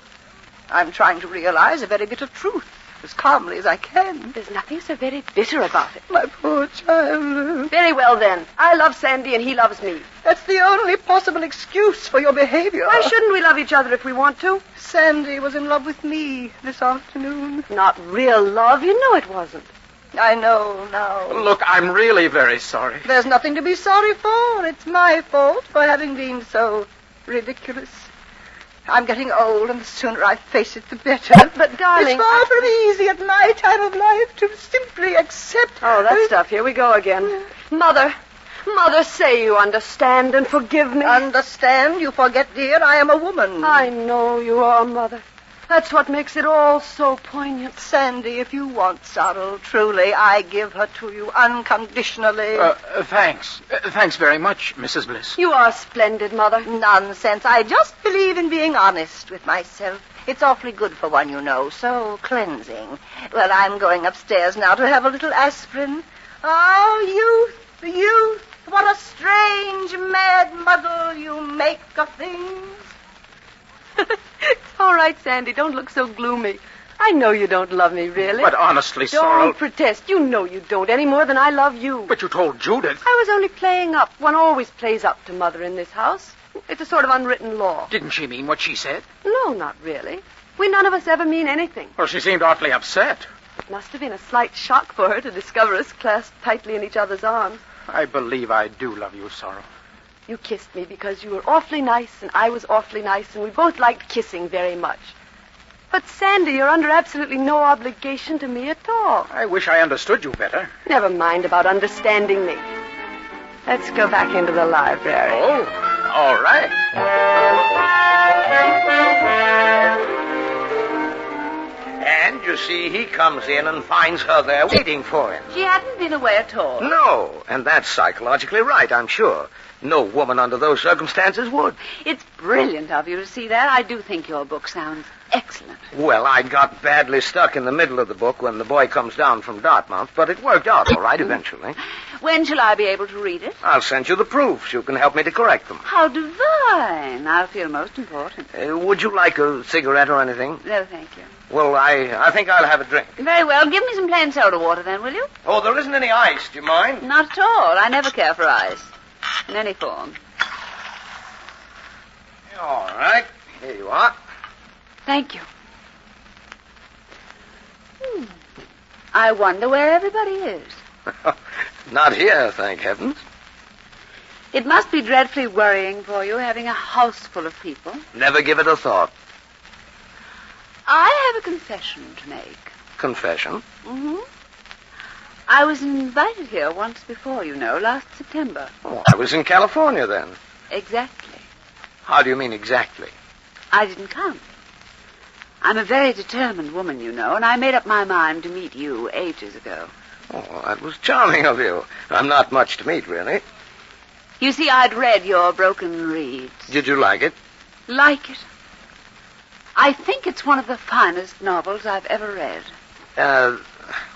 I'm trying to realize a very bitter truth as calmly as I can. There's nothing so very bitter about it. My poor child. Very well, then. I love Sandy, and he loves me. That's the only possible excuse for your behavior. Why shouldn't we love each other if we want to? Sandy was in love with me this afternoon. Not real love. You know it wasn't. I know now. Look, I'm really very sorry. There's nothing to be sorry for. It's my fault for having been so ridiculous. I'm getting old, and the sooner I face it, the better. But darling... It's far from easy at my time of life to simply accept... Oh, that stuff. Here we go again. Mother, say you understand and forgive me. Understand? You forget, dear, I am a woman. I know you are, Mother. That's what makes it all so poignant. Sandy, if you want Sorrow, truly, I give her to you unconditionally. Thanks. Thanks very much, Mrs. Bliss. You are splendid, Mother. Nonsense. I just believe in being honest with myself. It's awfully good for one, you know, so cleansing. Well, I'm going upstairs now to have a little aspirin. Oh, youth, what a strange, mad muddle you make of things. It's all right, Sandy. Don't look so gloomy. I know you don't love me, really. But honestly, Sorrow... Don't protest. You know you don't, any more than I love you. But you told Judith. I was only playing up. One always plays up to Mother in this house. It's a sort of unwritten law. Didn't she mean what she said? No, not really. We none of us ever mean anything. Well, she seemed awfully upset. It must have been a slight shock for her to discover us clasped tightly in each other's arms. I believe I do love you, Sorrow. You kissed me because you were awfully nice, and I was awfully nice, and we both liked kissing very much. But, Sandy, you're under absolutely no obligation to me at all. I wish I understood you better. Never mind about understanding me. Let's go back into the library. Oh, all right. And, you see, he comes in and finds her there waiting for him. She hadn't been away at all. No, and that's psychologically right, I'm sure. No woman under those circumstances would. It's brilliant of you to see that. I do think your book sounds excellent. Well, I got badly stuck in the middle of the book when the boy comes down from Dartmouth, but it worked out all right eventually. When shall I be able to read it? I'll send you the proofs. You can help me to correct them. How divine. I'll feel most important. Would you like a cigarette or anything? No, thank you. Well, I think I'll have a drink. Very well. Give me some plain soda water then, will you? Oh, there isn't any ice. Do you mind? Not at all. I never care for ice. In any form. All right. Here you are. Thank you. I wonder where everybody is. Not here, thank heavens. It must be dreadfully worrying for you, having a house full of people. Never give it a thought. I have a confession to make. Confession? Mm-hmm. I was invited here once before, you know, last September. Oh, I was in California then. Exactly. How do you mean exactly? I didn't come. I'm a very determined woman, you know, and I made up my mind to meet you ages ago. Oh, that was charming of you. I'm not much to meet, really. You see, I'd read your Broken Reeds. Did you like it? Like it? I think it's one of the finest novels I've ever read.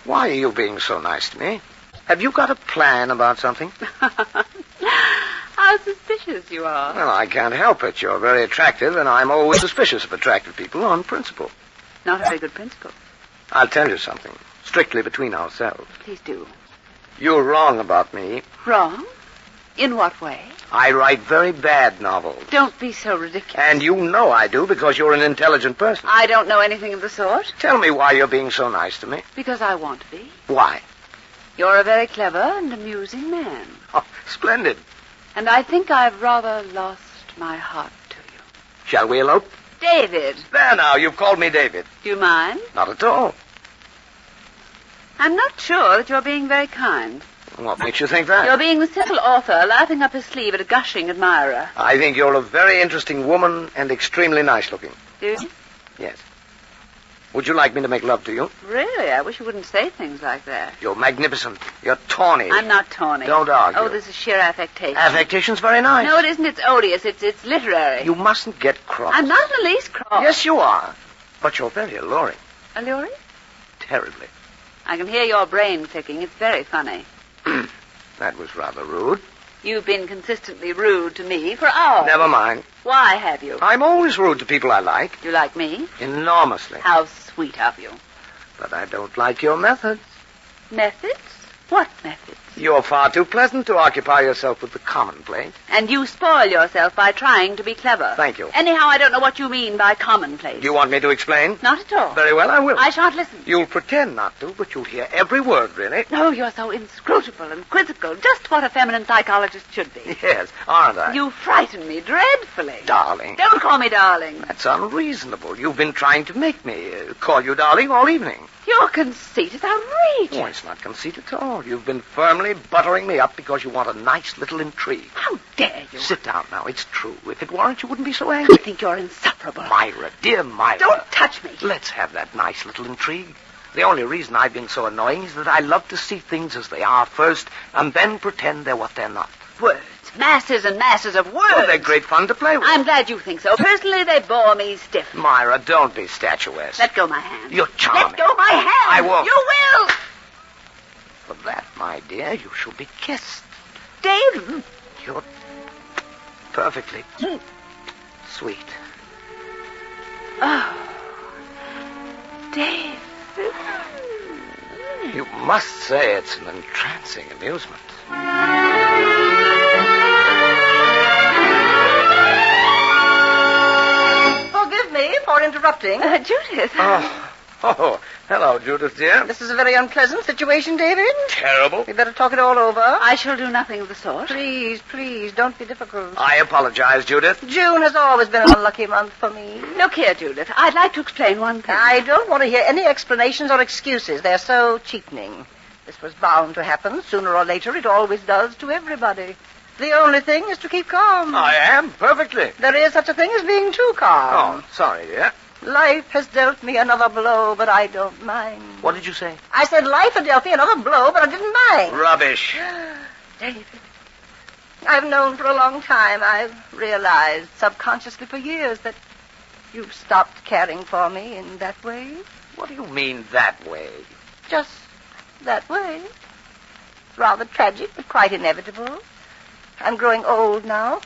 Why are you being so nice to me? Have you got a plan about something? How suspicious you are. Well, I can't help it. You're very attractive, and I'm always suspicious of attractive people on principle. Not a very good principle. I'll tell you something, strictly between ourselves. Please do. You're wrong about me. Wrong? In what way? I write very bad novels. Don't be so ridiculous. And you know I do because you're an intelligent person. I don't know anything of the sort. Tell me why you're being so nice to me. Because I want to be. Why? You're a very clever and amusing man. Oh, splendid. And I think I've rather lost my heart to you. Shall we elope? David. There now, you've called me David. Do you mind? Not at all. I'm not sure that you're being very kind. What makes you think that? You're being the simple author, laughing up his sleeve at a gushing admirer. I think you're a very interesting woman and extremely nice looking. Do you? Yes. Would you like me to make love to you? Really? I wish you wouldn't say things like that. You're magnificent. You're tawny. I'm not tawny. Don't argue. Oh, this is sheer affectation. Affectation's very nice. No, it isn't. It's odious. It's literary. You mustn't get cross. I'm not in the least cross. Yes, you are. But you're very alluring. Alluring? Terribly. I can hear your brain clicking. It's very funny. That was rather rude. You've been consistently rude to me for hours. Never mind. Why have you? I'm always rude to people I like. You like me? Enormously. How sweet of you. But I don't like your methods. Methods? What methods? You're far too pleasant to occupy yourself with the commonplace. And you spoil yourself by trying to be clever. Thank you. Anyhow, I don't know what you mean by commonplace. Do you want me to explain? Not at all. Very well, I will. I shan't listen. You'll pretend not to, but you'll hear every word, really. No, you're so inscrutable and quizzical. Just what a feminine psychologist should be. Yes, aren't I? You frighten me dreadfully. Darling. Don't call me darling. That's unreasonable. You've been trying to make me call you darling all evening. Your conceit is outrageous. Oh, it's not conceit at all. You've been firmly buttering me up because you want a nice little intrigue. How dare you? Sit down now. It's true. If it weren't, you wouldn't be so angry. I think you're insufferable. Myra, dear Myra. Don't touch me. Let's have that nice little intrigue. The only reason I've been so annoying is that I love to see things as they are first and then pretend they're what they're not. Words. Masses and masses of words. Oh, they're great fun to play with. I'm glad you think so. Personally, they bore me stiff. Myra, don't be statuesque. Let go my hand. You're charming. Let go my hand. I won't. You will. For that, my dear, you shall be kissed. Dave. You're perfectly sweet. Oh, Dave. You must say it's an entrancing amusement. Forgive me for interrupting. Judith. Oh, hello, Judith, dear. This is a very unpleasant situation, David. Terrible. We better talk it all over. I shall do nothing of the sort. Please, don't be difficult. I apologize, Judith. June has always been an unlucky month for me. Look here, Judith. I'd like to explain one thing. I don't want to hear any explanations or excuses. They're so cheapening. This was bound to happen. Sooner or later, it always does to everybody. The only thing is to keep calm. I am, perfectly. There is such a thing as being too calm. Oh, sorry, dear. Life has dealt me another blow, but I don't mind. What did you say? I said life had dealt me another blow, but I didn't mind. Rubbish. David, I've known for a long time. I've realized subconsciously for years that you've stopped caring for me in that way. What do you mean, that way? Just that way. Rather tragic, but quite inevitable. I'm growing old now.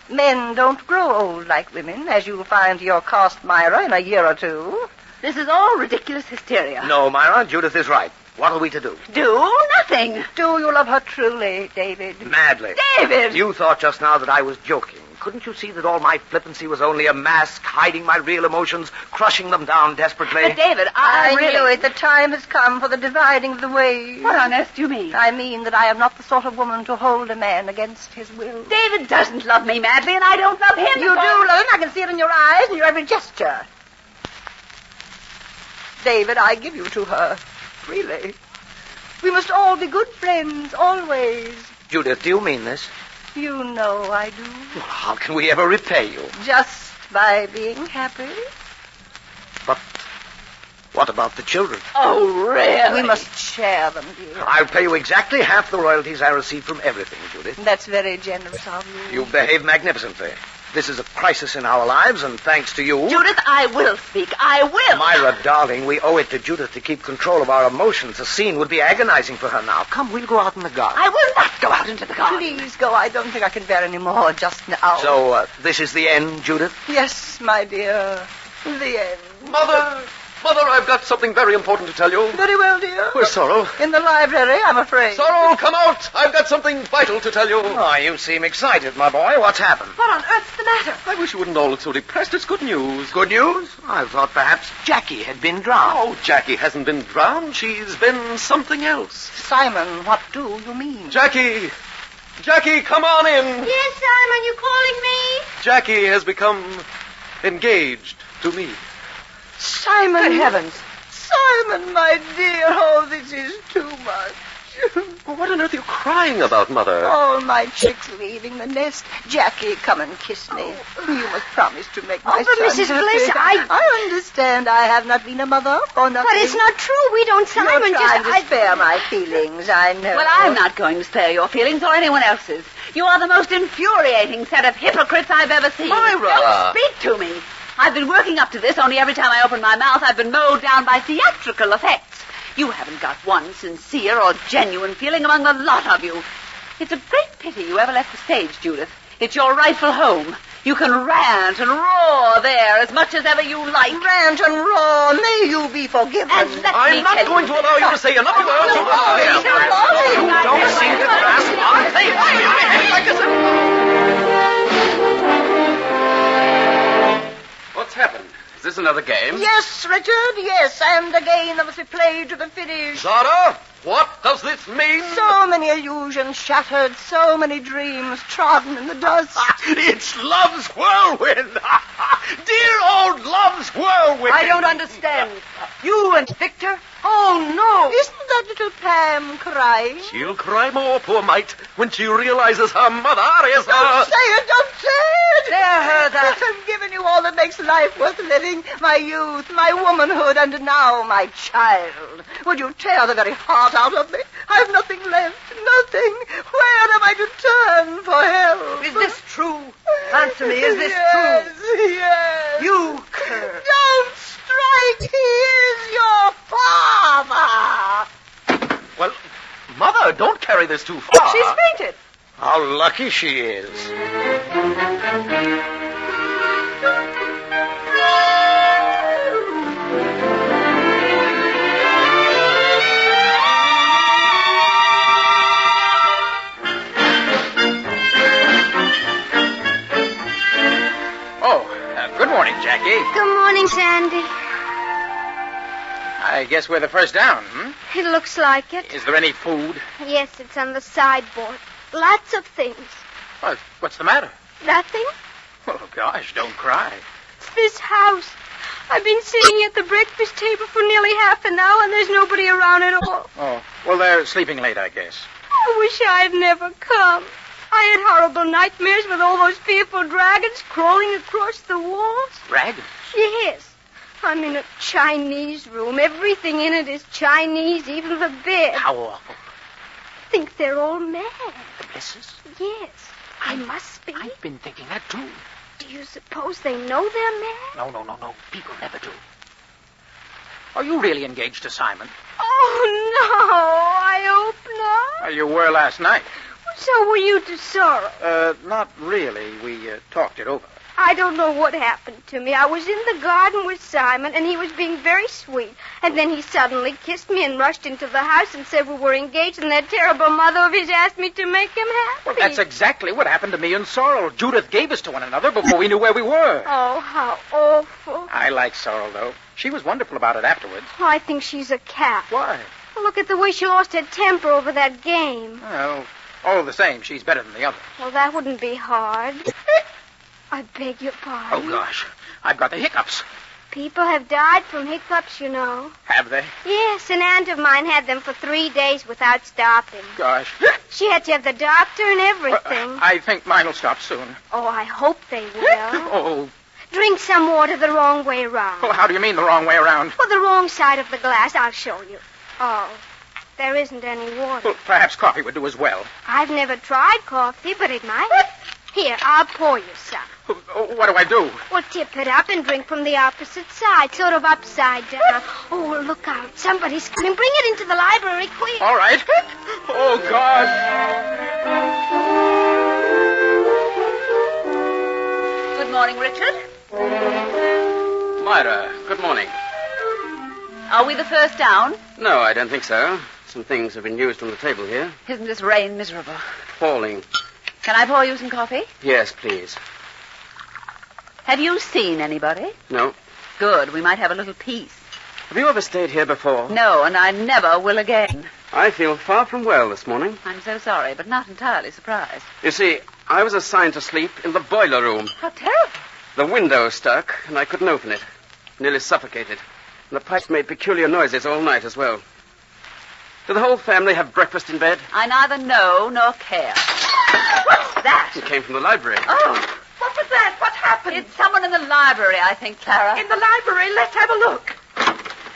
Men don't grow old like women, as you'll find to your cost, Myra, in a year or two. This is all ridiculous hysteria. No, Myra, Judith is right. What are we to do? Do nothing. Do you love her truly, David? Madly. David! You thought just now that I was joking. Couldn't you see that all my flippancy was only a mask, hiding my real emotions, crushing them down desperately? But, David, I really... knew it. The time has come for the dividing of the ways. What on earth do you mean? I mean that I am not the sort of woman to hold a man against his will. David doesn't love me madly, and I don't love him. You do love him. I can see it in your eyes and your every gesture. David, I give you to her. Freely. We must all be good friends, always. Judith, do you mean this? You know I do. Well, how can we ever repay you? Just by being happy. But what about the children? Oh, really? We must share them, dear. I'll pay you exactly half the royalties I receive from everything, Judith. That's very generous of you. You behave magnificently. This is a crisis in our lives, and thanks to you... Judith, I will speak. I will. Myra, darling, we owe it to Judith to keep control of our emotions. The scene would be agonizing for her now. Come, we'll go out in the garden. I will not go out into the garden. Please go. I don't think I can bear any more just now. So, this is the end, Judith? Yes, my dear. The end. Mother, I've got something very important to tell you. Very well, dear. Where's Sorrel? In the library, I'm afraid. Sorrel, come out. I've got something vital to tell you. Oh, you seem excited, my boy. What's happened? What on earth's the matter? I wish you wouldn't all look so depressed. It's good news. Good news? I thought perhaps Jackie had been drowned. Oh, Jackie hasn't been drowned. She's been something else. Simon, what do you mean? Jackie, come on in. Yes, Simon, you calling me? Jackie has become engaged to me. Simon. Good heavens. Simon, my dear. Oh, this is too much. Well, what on earth are you crying about, Mother? All my chicks leaving the nest. Jackie, come and kiss me. You must promise to make my but son Mrs. happy. Bliss, I understand I have not been a mother for nothing. But it's not true. We don't, Simon. You're trying to spare my feelings, I know. Well, I'm not going to spare your feelings or anyone else's. You are the most infuriating set of hypocrites I've ever seen. Myra! Don't speak to me. I've been working up to this, only every time I open my mouth, I've been mowed down by theatrical effects. You haven't got one sincere or genuine feeling among the lot of you. It's a great pity you ever left the stage, Judith. It's your rightful home. You can rant and roar there as much as ever you like. Rant and roar, may you be forgiven. And I'm not going to allow you to say another word. You don't seem to grasp one thing. What's happened? Is this another game? Yes, Richard, yes, and a game that must be played to the finish. Zara, what does this mean? So many illusions shattered, so many dreams trodden in the dust. It's love's whirlwind. Dear old love's whirlwind. I don't understand. You and Victor? Oh, no. Isn't that little Pam crying? She'll cry more, poor mite, when she realizes her mother is Don't say it, don't say it. Spare her that. I've given you all that makes life worth living, my youth, my womanhood, and now my child. Would you tear the very heart out of me? I've nothing left, nothing. Where am I to turn for help? Is this true? Answer me, is this Yes, true? yes. You cur. Don't strike. He is your father. Well, Mother, don't carry this too far. She's fainted. How lucky she is. Good morning, Jackie. Good morning, Sandy. I guess we're the first down, It looks like it. Is there any food? Yes, it's on the sideboard. Lots of things. Well, what's the matter? Nothing? Oh, gosh, don't cry. It's this house. I've been sitting at the breakfast table for nearly half an hour, and there's nobody around at all. Oh, well, they're sleeping late, I guess. I wish I'd never come. I had horrible nightmares with all those fearful dragons crawling across the walls. Dragons? Yes. I'm in a Chinese room. Everything in it is Chinese, even the bed. How awful. I think they're all mad. The Blisses? Yes, they must be. I've been thinking that, too. Do you suppose they know they're mad? No. People never do. Are you really engaged to Simon? Oh, no. I hope not. Well, you were last night. So were you to Sorrow? Not really. We talked it over. I don't know what happened to me. I was in the garden with Simon, and he was being very sweet. And then he suddenly kissed me and rushed into the house and said we were engaged, and that terrible mother of his asked me to make him happy. Well, that's exactly what happened to me and Sorrel. Judith gave us to one another before we knew where we were. Oh, how awful. I like Sorrel, though. She was wonderful about it afterwards. Oh, I think she's a cat. Why? Look at the way she lost her temper over that game. Well, all the same, she's better than the others. Well, that wouldn't be hard. I beg your pardon. Oh, gosh. I've got the hiccups. people have died from hiccups, you know. Have they? Yes, an aunt of mine had them for 3 days without stopping. Gosh. She had to have the doctor and everything. I think mine will stop soon. Oh, I hope they will. Oh. Drink some water the wrong way around. Oh, how do you mean the wrong way around? Well, the wrong side of the glass. I'll show you. Oh, there isn't any water. Well, perhaps coffee would do as well. I've never tried coffee, but it might. Here, I'll pour you some. What do I do? Well, tip it up and drink from the opposite side, sort of upside down. Oh, well, look out. Somebody's coming. Bring it into the library, quick. All right. Oh, God. Good morning, Richard. Myra, good morning. Are we the first down? No, I don't think so. Some things have been used on the table here. Isn't this rain miserable? Falling. Can I pour you some coffee? Yes, please. Have you seen anybody? No. Good. We might have a little peace. Have you ever stayed here before? No, and I never will again. I feel far from well this morning. I'm so sorry, but not entirely surprised. You see, I was assigned to sleep in the boiler room. How terrible. The window stuck, and I couldn't open it. Nearly suffocated. And the pipes made peculiar noises all night as well. Do the whole family have breakfast in bed? I neither know nor care. What's that? It came from the library. Oh, What was that? What happened? it's someone in the library, I think, Clara. In the library. Let's have a look.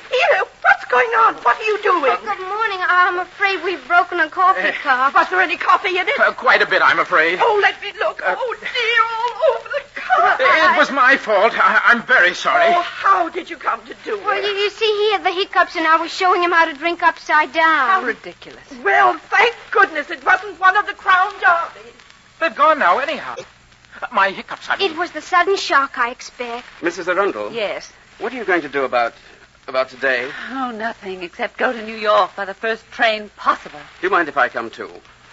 Here, what's going on? What are you doing? Oh, good morning. I'm afraid we've broken a coffee cup. Was there any coffee in it? Quite a bit, I'm afraid. Oh, let me look. Oh, dear, all over the cup. It was my fault. I'm very sorry. Oh, how did you come to do Well, it? you see, he had the hiccups, and I was showing him how to drink upside down. How ridiculous. Well, thank goodness it wasn't one of the Crown Derbies. They've gone now, anyhow. My hiccups, I mean. It was the sudden shock, I expect. Mrs. Arundel? Yes. What are you going to do about today? Oh, nothing, except go to New York by the first train possible. Do you mind if I come too?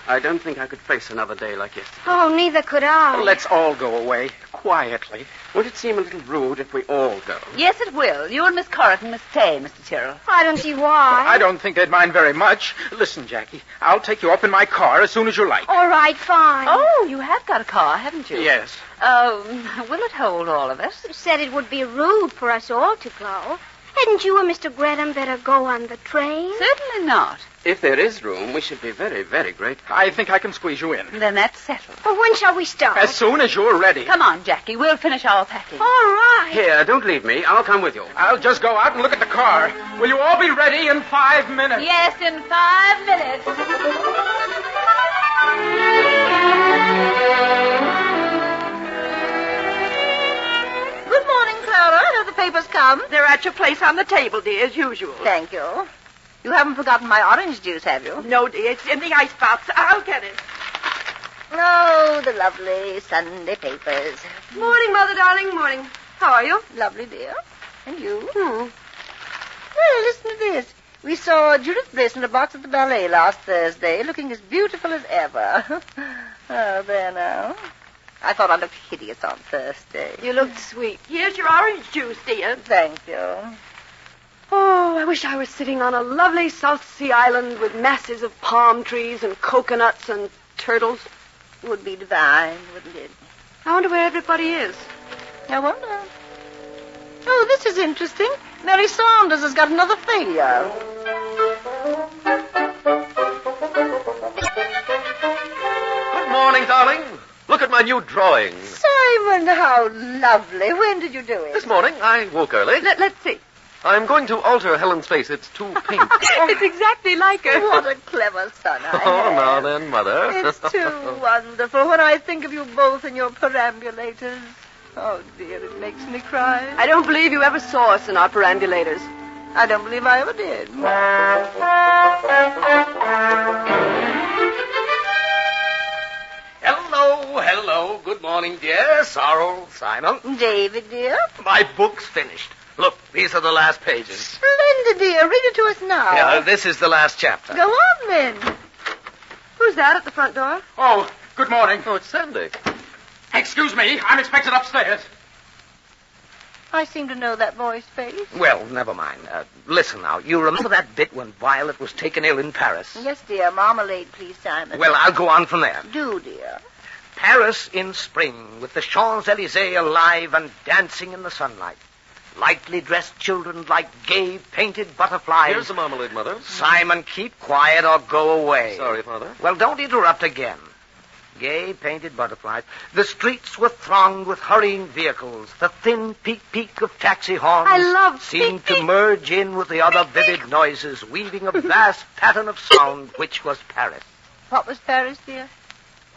I don't think I could face another day like yesterday. Oh, neither could I. Let's all go away, quietly. Won't it seem a little rude if we all go? Yes, it will. You and Miss Corrigan must stay, Mr. Tyrrell. I don't see why. I don't think they'd mind very much. Listen, Jackie, I'll take you up in my car as soon as you like. All right, fine. Oh, you have got a car, haven't you? Yes. Will it hold all of us? You said it would be rude for us all to go. Hadn't you and Mr. Gretham better go on the train? Certainly not. If there is room, we should be very, very grateful. I think I can squeeze you in. Then that's settled. Well, when shall we start? As soon as you're ready. Come on, Jackie. We'll finish our packing. All right. Here, don't leave me. I'll come with you. I'll just go out and look at the car. Will you all be ready in 5 minutes? Yes, in 5 minutes. Good morning, Clara. Have the papers come? They're at your place on the table, dear, as usual. Thank you. You haven't forgotten my orange juice, have you? No, dear, it's in the icebox. I'll get it. Oh, the lovely Sunday papers. Morning, Mother, darling. Morning. How are you? Lovely, dear. And you? Well, listen to this. We saw Judith Bliss in a box at the ballet last Thursday, looking as beautiful as ever. Oh, there now. I thought I looked hideous on Thursday. You looked sweet. Here's your orange juice, dear. Thank you. Oh, I wish I was sitting on a lovely South Sea island with masses of palm trees and coconuts and turtles. It would be divine, wouldn't it? I wonder where everybody is. I wonder. Oh, this is interesting. Mary Saunders has got another failure. Good morning, darling. Look at my new drawing. Simon, how lovely. When did you do it? This morning, I woke early. Let's see. I'm going to alter Helen's face. It's too pink. It's exactly like her. What a clever son I Oh, have. now then, Mother. It's too wonderful when I think of you both in your perambulators. Oh, dear, it makes me cry. I don't believe you ever saw us in our perambulators. I don't believe I ever did. Hello. Good morning, dear. Sorrel, Simon. David, dear. My book's finished. Look, these are the last pages. Splendid, dear. Read it to us now. Yeah, this is the last chapter. Go on, then. Who's that at the front door? Oh, good morning. Oh, it's Sandy. Excuse me. I'm expected upstairs. I seem to know that boy's face. Well, never mind. Listen now. You remember that bit when Violet was taken ill in Paris? Yes, dear. Marmalade, please, Simon. Well, I'll go on from there. Do, dear. Paris in spring, with the Champs-Élysées alive and dancing in the sunlight. Lightly dressed children like gay painted butterflies. Here's the marmalade, Mother. Simon, keep quiet or go away. Sorry, Father. Well, don't interrupt again. Gay painted butterflies. The streets were thronged with hurrying vehicles. The thin peak of taxi horns I love seemed peek, to merge in with the other vivid noises, weaving a vast pattern of sound, which was Paris. What was Paris, dear?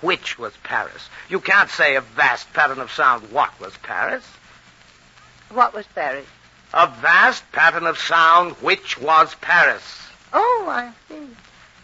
Which was Paris? You can't say a vast pattern of sound. What was Paris? What was Paris? A vast pattern of sound, which was Paris. Oh, I see.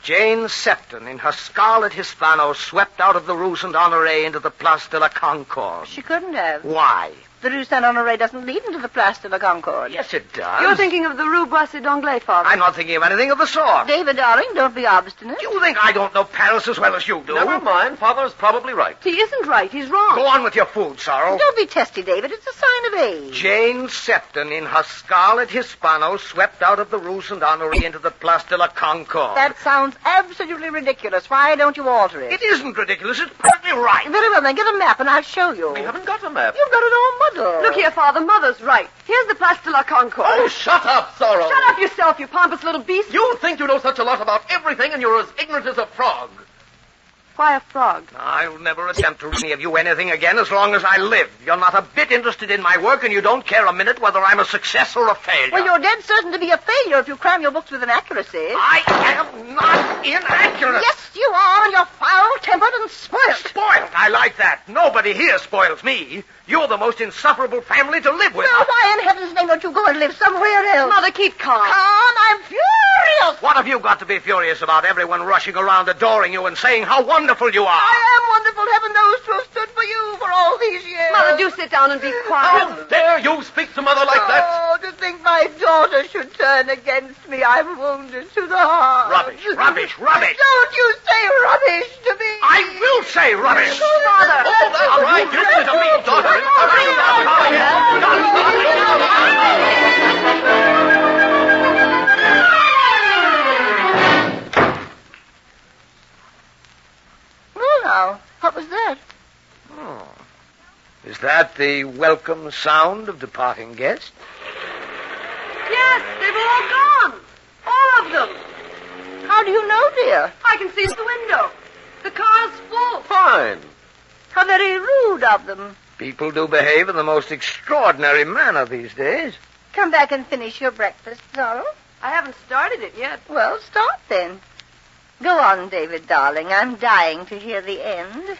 Jane Sefton, in her scarlet Hispano, swept out of the Rue Saint-Honoré into the Place de la Concorde. She couldn't have. Why? The Rue Saint-Honoré doesn't lead into the Place de la Concorde. Yes, it does. You're thinking of the Rue Boissy d'Anglais, Father. I'm not thinking of anything of the sort. David, darling, don't be obstinate. You think I don't know Paris as well as you do? Never mind. Father's probably right. He isn't right. He's wrong. Go on with your food, Sorrel. Don't be testy, David. It's a sign of age. Jane Sefton, in her scarlet Hispano, swept out of the Rue Saint-Honoré into the Place de la Concorde. That sounds absolutely ridiculous. Why don't you alter it? It isn't ridiculous. It's perfectly right. Very well, then get a map and I'll show you. We haven't got a map. You've got it all muddled. Look here, Father. Mother's right. Here's the Place de la Concorde. Oh, shut up, Sorrow. Shut up yourself, you pompous little beast. You think you know such a lot about everything, and you're as ignorant as a frog. Why a frog? I'll never attempt to give you anything again as long as I live. You're not a bit interested in my work, and you don't care a minute whether I'm a success or a failure. Well, you're dead certain to be a failure if you cram your books with inaccuracy. I am not inaccurate. Yes, you are, and you're foul-tempered and spoiled. Spoiled? I like that. Nobody here spoils me. You're the most insufferable family to live with. Well, why in heaven's name don't you go and live somewhere else? Mother, keep calm. Calm? I'm furious. What have you got to be furious about? Everyone rushing around adoring you and saying how wonderful you are. I am wonderful. Heaven knows to have stood for you for all these years. Mother, do sit down and be How quiet. dare you speak to Mother like that? Oh, to think my daughter should turn against me. I'm wounded to the heart. Rubbish, rubbish, rubbish. Don't you say rubbish to me. I will say rubbish. Father. Oh, that's right. You listen to me, daughter. Well, now, what was that? Oh. Is that the welcome sound of departing guests? Yes, they were all gone. All of them. How do you know, dear? I can see the window. The car's full. Fine. How very rude of them. People do behave in the most extraordinary manner these days. Come back and finish your breakfast, Zorro. I haven't started it yet. Well, start then. Go on, David, darling. I'm dying to hear the end.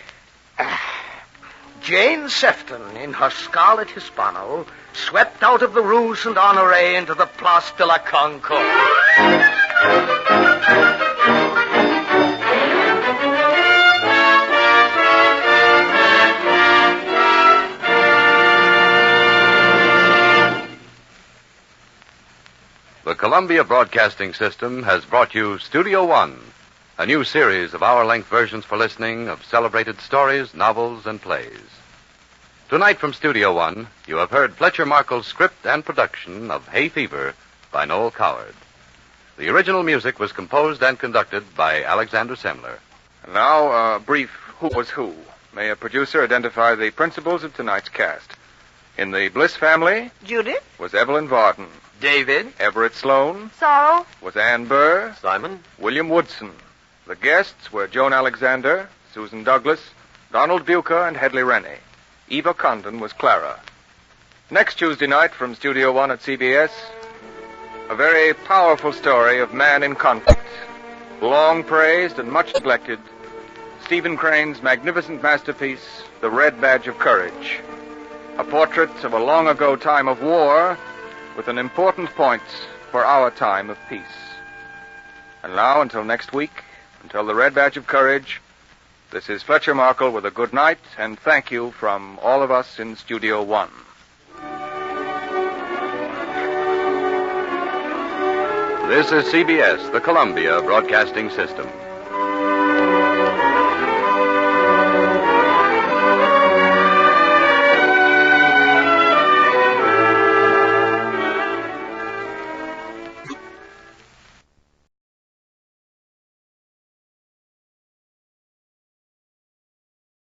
Jane Sefton, in her scarlet Hispano, swept out of the Rue Saint-Honoré into the Place de la Concorde. The Columbia Broadcasting System has brought you Studio One, a new series of hour-length versions for listening of celebrated stories, novels, and plays. Tonight from Studio One, you have heard Fletcher Markle's script and production of Hay Fever by Noel Coward. The original music was composed and conducted by Alexander Semler. And now, a brief who was who. May a producer identify the principals of tonight's cast. In the Bliss family Judith? was Evelyn Varden. David. Everett Sloan Sorrow. was Ann Burr. Simon. William Woodson. The guests were Joan Alexander, Susan Douglas, Donald Buca, and Hedley Rennie. Eva Condon was Clara. Next Tuesday night from Studio One at CBS, a very powerful story of man in conflict. Long praised and much neglected, Stephen Crane's magnificent masterpiece, The Red Badge of Courage. A portrait of a long ago time of war with an important point for our time of peace. And now, until next week, until The Red Badge of Courage, this is Fletcher Markle with a good night and thank you from all of us in Studio One. This is CBS, the Columbia Broadcasting System.